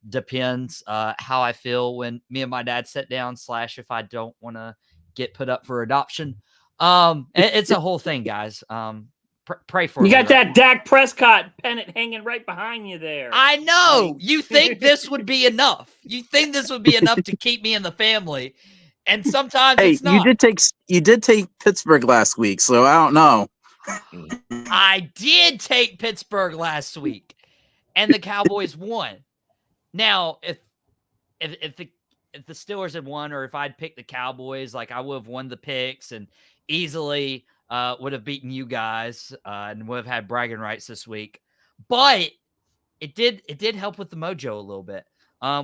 Depends how I feel when me and my dad sit down / if I don't want to get put up for adoption. It's a whole thing, guys. Pray for me. You got that Dak Prescott pennant hanging right behind you there. I know. You think this would be enough. You think this would be enough to keep me in the family. and sometimes Hey, it's not. you did take Pittsburgh last week, so I don't know. I did take Pittsburgh last week, and the Cowboys won. Now, if the Steelers had won, or if I'd picked the Cowboys, like I would have won the picks and easily would have beaten you guys and would have had bragging rights this week. But it did help with the mojo a little bit.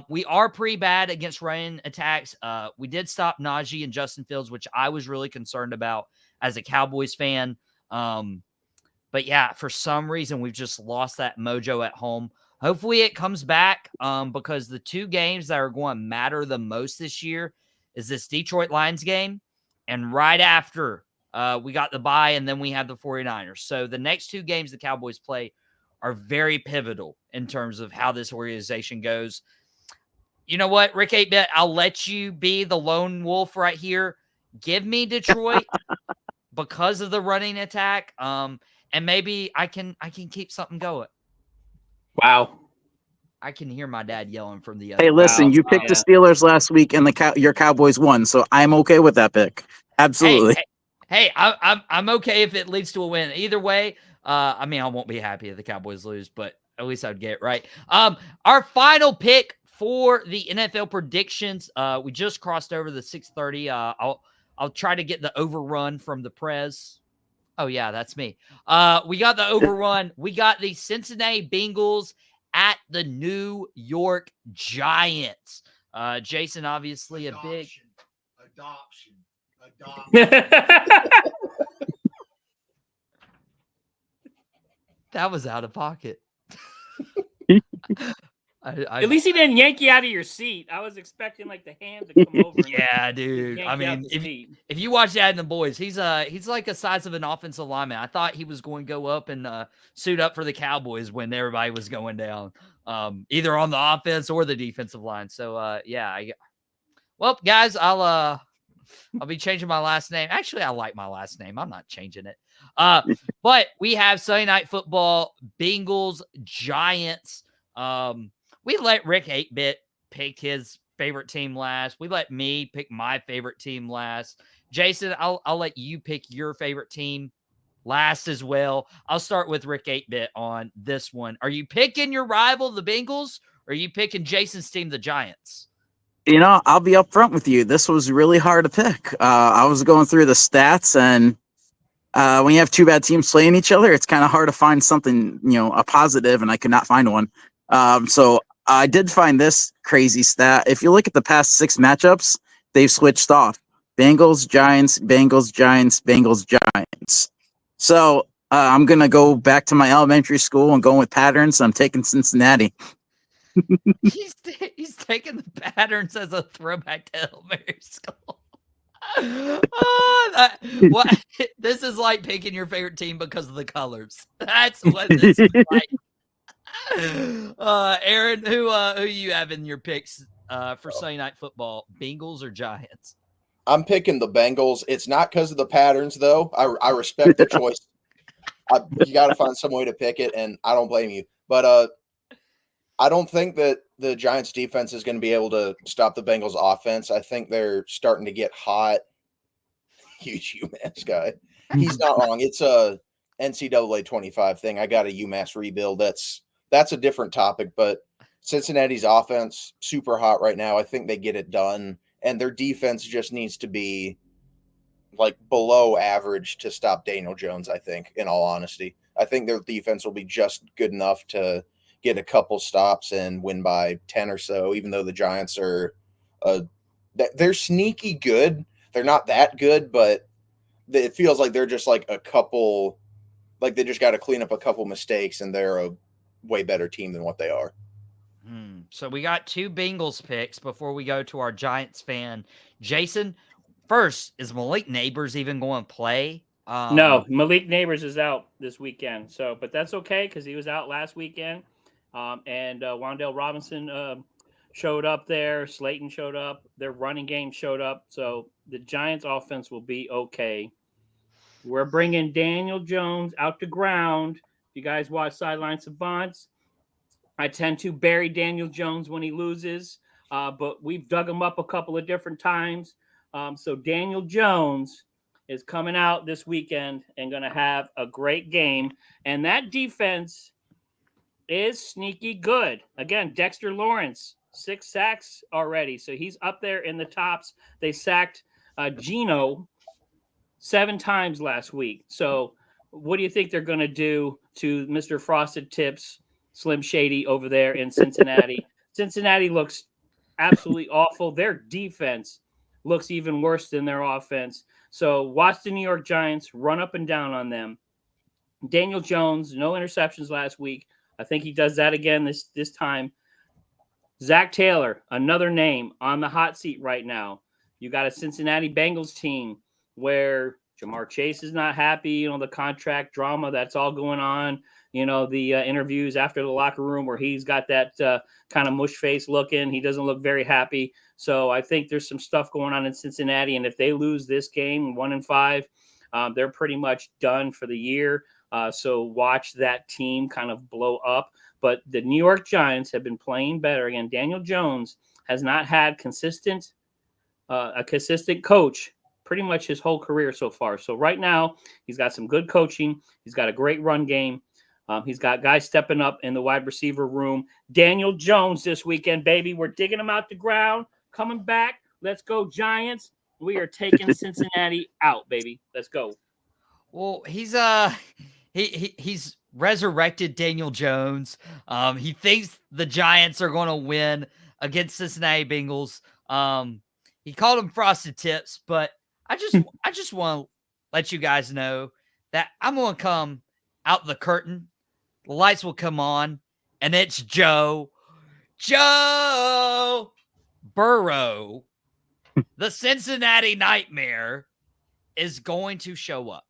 We are pretty bad against running attacks. We did stop Najee and Justin Fields, which I was really concerned about as a Cowboys fan. But yeah, for some reason, we've just lost that mojo at home. Hopefully it comes back because the two games that are going to matter the most this year is this Detroit Lions game. And right after we got the bye, and then we have the 49ers. So the next two games the Cowboys play are very pivotal in terms of how this organization goes. You know what, Rick 8-Bit, I'll let you be the lone wolf right here. Give me Detroit because of the running attack. And maybe I can keep something going. Wow. I can hear my dad yelling from the other. Hey, listen, Wow. you picked the Yeah. Steelers last week, and your Cowboys won, so I'm okay with that pick. Absolutely. Hey, I'm okay if it leads to a win. Either way, I mean, I won't be happy if the Cowboys lose, but at least I'd get it right. Our final pick for the NFL predictions. We just crossed over the 6:30. I'll try to get the overrun from the Prez. Oh yeah, that's me. We got the overrun. We got the Cincinnati Bengals at the New York Giants. Jason, obviously a big Adoption. that was out of pocket. At least he didn't yank you out of your seat. I was expecting like the hand to come over. And, yeah, like, dude. yank I you out mean, the seat. if you watch Dad and the Boys, he's like the size of an offensive lineman. I thought he was going to go up and suit up for the Cowboys when everybody was going down, either on the offense or the defensive line. So yeah, well, guys, I'll be changing my last name. Actually, I like my last name. I'm not changing it. But we have Sunday Night Football, Bengals, Giants. We let Rick 8-Bit pick his favorite team last. We let me pick my favorite team last. Jason, I'll let you pick your favorite team last as well. I'll start with Rick 8-Bit on this one. Are you picking your rival, the Bengals, or are you picking Jason's team, the Giants? You know, I'll be upfront with you. This was really hard to pick. I was going through the stats, and when you have two bad teams playing each other, it's kind of hard to find something, a positive, and I could not find one. So I did find this crazy stat. If you look at the past 6 matchups, they've switched off. Bengals, Giants, Bengals, Giants, Bengals, Giants. So I'm going to go back to my elementary school and going with patterns. I'm taking Cincinnati. He's taking the patterns as a throwback to elementary school. This is like picking your favorite team because of the colors. That's what this is like. Aaron, who you have in your picks for Sunday Night Football, Bengals or Giants? I'm picking the Bengals. It's not because of the patterns, though. I respect the choice. You got to find some way to pick it, and I don't blame you. But I don't think that the Giants defense is going to be able to stop the Bengals offense. I think they're starting to get hot. Huge UMass guy. He's not wrong. It's a NCAA 25 thing. I got a UMass rebuild. That's a different topic, but Cincinnati's offense, super hot right now. I think they get it done, and their defense just needs to be like below average to stop Daniel Jones, I think, in all honesty. I think their defense will be just good enough to get a couple stops and win by 10 or so, even though the Giants are they're sneaky good. They're not that good, but it feels like they're just like a couple, like they just got to clean up a couple mistakes, and they're a way better team than what they are. So we got 2 Bengals picks before we go to our Giants fan. Jason, first, is Malik Neighbors even going to play? No, Malik Neighbors is out this weekend. So, but that's okay because he was out last weekend. And Wan'Dale Robinson showed up there. Slayton showed up. Their running game showed up. So the Giants offense will be okay. We're bringing Daniel Jones out to ground. If you guys watch Sideline Savants, I tend to bury Daniel Jones when he loses, but we've dug him up a couple of different times. So Daniel Jones is coming out this weekend and going to have a great game. And that defense is sneaky good. Again, Dexter Lawrence, 6 sacks already. So he's up there in the tops. They sacked Geno 7 times last week. So what do you think they're going to do to Mr. Frosted Tips, Slim Shady over there in Cincinnati? Cincinnati looks absolutely awful. Their defense looks even worse than their offense. So watch the New York Giants run up and down on them. Daniel Jones, no interceptions last week. I think he does that again this time. Zach Taylor, another name on the hot seat right now. You got a Cincinnati Bengals team where Jamar Chase is not happy, the contract drama that's all going on, the interviews after the locker room where he's got that kind of mush face looking. He doesn't look very happy. So I think there's some stuff going on in Cincinnati. And if they lose this game 1-5, they're pretty much done for the year. So watch that team kind of blow up. But the New York Giants have been playing better. Again, Daniel Jones has not had a consistent coach pretty much his whole career so far. So right now, he's got some good coaching. He's got a great run game. He's got guys stepping up in the wide receiver room. Daniel Jones this weekend, baby. We're digging him out the ground, coming back. Let's go, Giants. We are taking Cincinnati out, baby. Let's go. Well, he's resurrected Daniel Jones. He thinks the Giants are going to win against Cincinnati Bengals. He called them Frosted Tips, but I just want to let you guys know that I'm going to come out the curtain. The lights will come on, and it's Joe Burrow. The Cincinnati Nightmare is going to show up.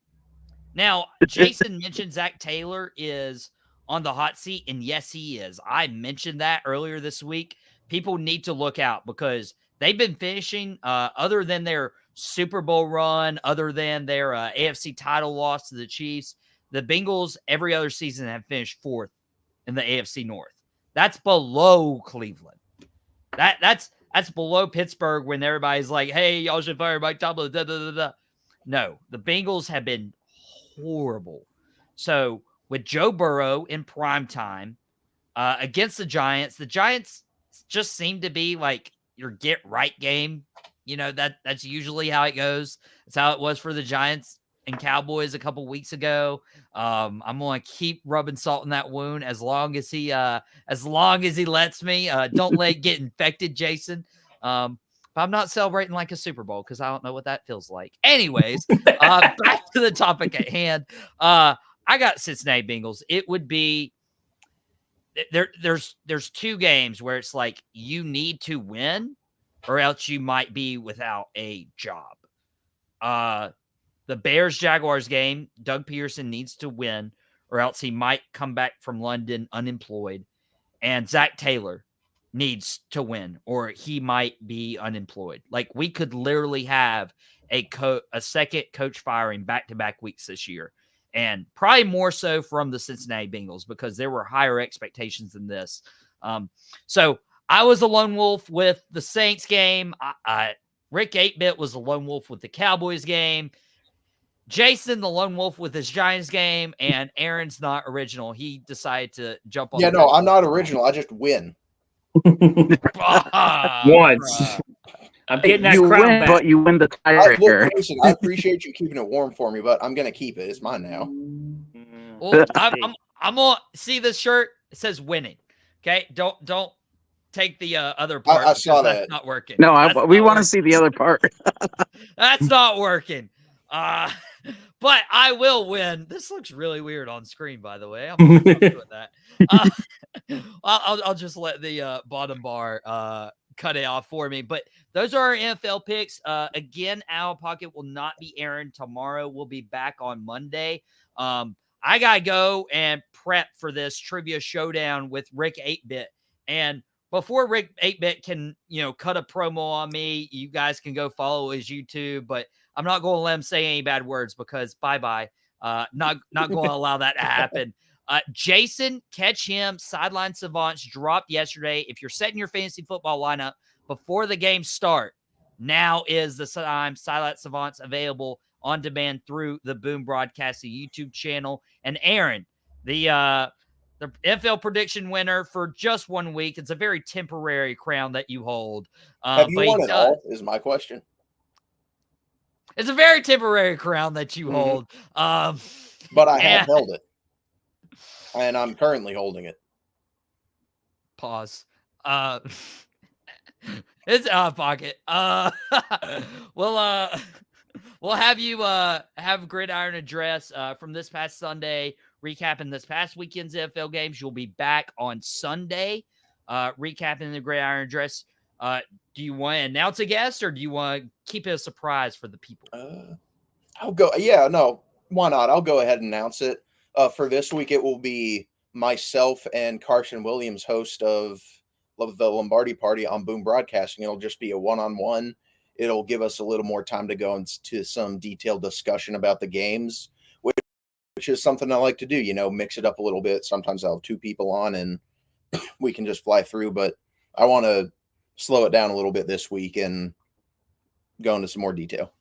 Now, Jason mentioned Zach Taylor is on the hot seat, and yes, he is. I mentioned that earlier this week. People need to look out because they've been finishing, other than their Super Bowl run, other than their AFC title loss to the Chiefs, the Bengals every other season have finished 4th in the AFC North. That's below Cleveland. That's below Pittsburgh when everybody's like, hey, y'all should fire Mike Tomlin. Da, da, da, da. No, the Bengals have been horrible. So with Joe Burrow in prime time against the Giants just seem to be like your get right game. That's usually how it goes. That's how it was for the Giants and Cowboys a couple weeks ago. I'm going to keep rubbing salt in that wound as long as he lets me. Don't let it get infected, Jason. But I'm not celebrating like a Super Bowl because I don't know what that feels like. Anyways, back to the topic at hand. I got Cincinnati Bengals. It would be there's 2 games where it's like you need to win or else you might be without a job. The Bears-Jaguars game, Doug Peterson needs to win or else he might come back from London unemployed. And Zach Taylor needs to win or he might be unemployed. Like we could literally have a second coach firing back-to-back weeks this year. And probably more so from the Cincinnati Bengals because there were higher expectations than this. So I was a lone wolf with the Saints game. Rick 8-Bit was a lone wolf with the Cowboys game. Jason, the lone wolf with his Giants game. And Aaron's not original. He decided to jump on. Yeah, no, I'm not original. I just win. Once. I'm getting that crown win, back. but you win the tiebreaker. Listen, I appreciate you keeping it warm for me, but I'm going to keep it. It's mine now. Well, I'm going to see this shirt. It says winning. Okay. Don't take the other part. I saw that. That's not working. No, we want to see the other part. That's not working. But I will win. This looks really weird on screen, by the way. I'm doing that. I'll just let the bottom bar cut it off for me. But those are our NFL picks. Again, Out of Pocket will not be airing tomorrow. We'll be back on Monday. I got to go and prep for this trivia showdown with Rick 8-Bit. And before Rick 8-Bit can, cut a promo on me, you guys can go follow his YouTube. But I'm not going to let him say any bad words because bye-bye. Not going to allow that to happen. Jason, catch him. Sideline Savants dropped yesterday. If you're setting your fantasy football lineup before the game start, now is the time. Silent Savants available on demand through the Boom Broadcasting YouTube channel. And Aaron, the NFL prediction winner for just 1 week. It's a very temporary crown that you hold. Have you won it all? Is my question. It's a very temporary crown that you hold. But I have held it. And I'm currently holding it. Pause. It's out of pocket. We'll have you have Gridiron Address from this past Sunday, recapping this past weekend's NFL games. You'll be back on Sunday, recapping the Gridiron Address. Do you want to announce a guest, or do you want to keep it a surprise for the people? I'll go. Yeah, no, why not? I'll go ahead and announce it. For this week, it will be myself and Carson Williams, host of the Lombardi Party on Boom Broadcasting. It'll just be a one-on-one. It'll give us a little more time to go into some detailed discussion about the games, which is something I like to do, you know, mix it up a little bit. Sometimes I'll have two people on and we can just fly through, but I want to slow it down a little bit this week and go into some more detail.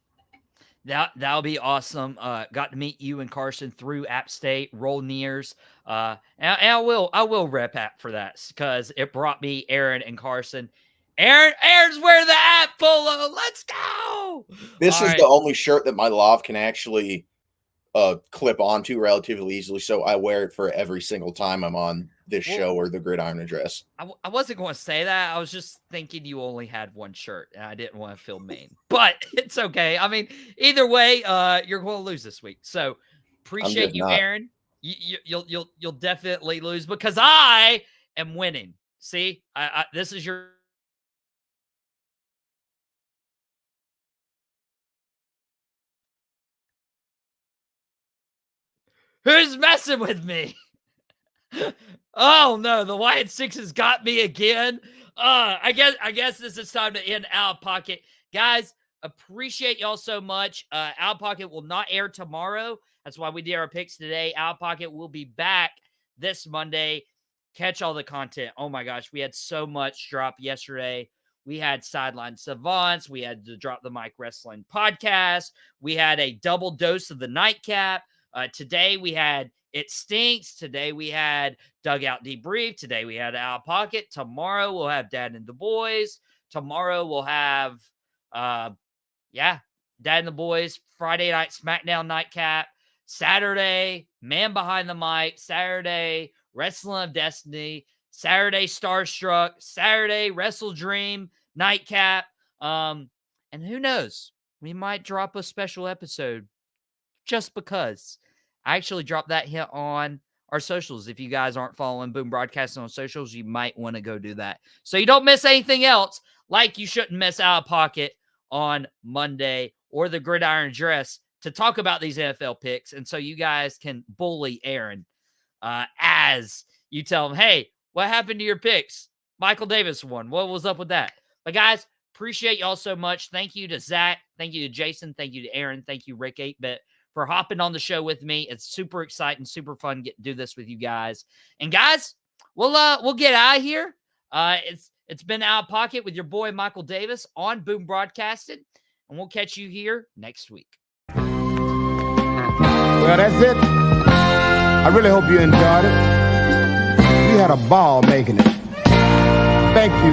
That'll be awesome. Got to meet you and Carson through App State, Roll Nears. And I will rep App for that because it brought me Aaron and Carson. Aaron's wearing the App polo. Let's go. This is the only shirt that my lav can actually clip onto relatively easily. So I wear it for every single time I'm on this show or the Gridiron Address. I wasn't going to say that. I was just thinking you only had one shirt and I didn't want to feel mean, but it's okay. I mean, either way, you're going to lose this week. So appreciate you, Aaron. You'll definitely lose because I am winning. See, this is your. Who's messing with me? Oh no, the Wyatt Sixes got me again. I guess this is time to end Out of Pocket. Guys, appreciate y'all so much. Out of Pocket will not air tomorrow. That's why we did our picks today. Out of Pocket will be back this Monday. Catch all the content. Oh my gosh, we had so much drop yesterday. We had Sideline Savants. We had the Drop the Mic Wrestling podcast. We had a double dose of the nightcap. Today we had It Stinks. Today we had Dugout Debrief. Today we had Out of Pocket. Tomorrow we'll have Dad and the Boys. Tomorrow we'll have, Dad and the Boys. Friday night SmackDown Nightcap. Saturday, Man Behind the Mic. Saturday, Wrestling of Destiny. Saturday, Starstruck. Saturday, Wrestle Dream Nightcap. And who knows? We might drop a special episode just because. I actually dropped that hint on our socials. If you guys aren't following Boom Broadcasting on socials, you might want to go do that. So you don't miss anything else, like you shouldn't miss Out of Pocket on Monday or the Gridiron Address to talk about these NFL picks. And so you guys can bully Aaron as you tell him, hey, what happened to your picks? Michael Davis won. What was up with that? But guys, appreciate y'all so much. Thank you to Zach. Thank you to Jason. Thank you to Aaron. Thank you, Rick 8-Bit, for hopping on the show with me. It's super exciting, super fun to do this with you guys. And guys, we'll get out of here. It's been Out of Pocket with your boy Michael Davis on Boom Broadcasting, and we'll catch you here next week. Well, that's it. I really hope you enjoyed it. We had a ball making it. Thank you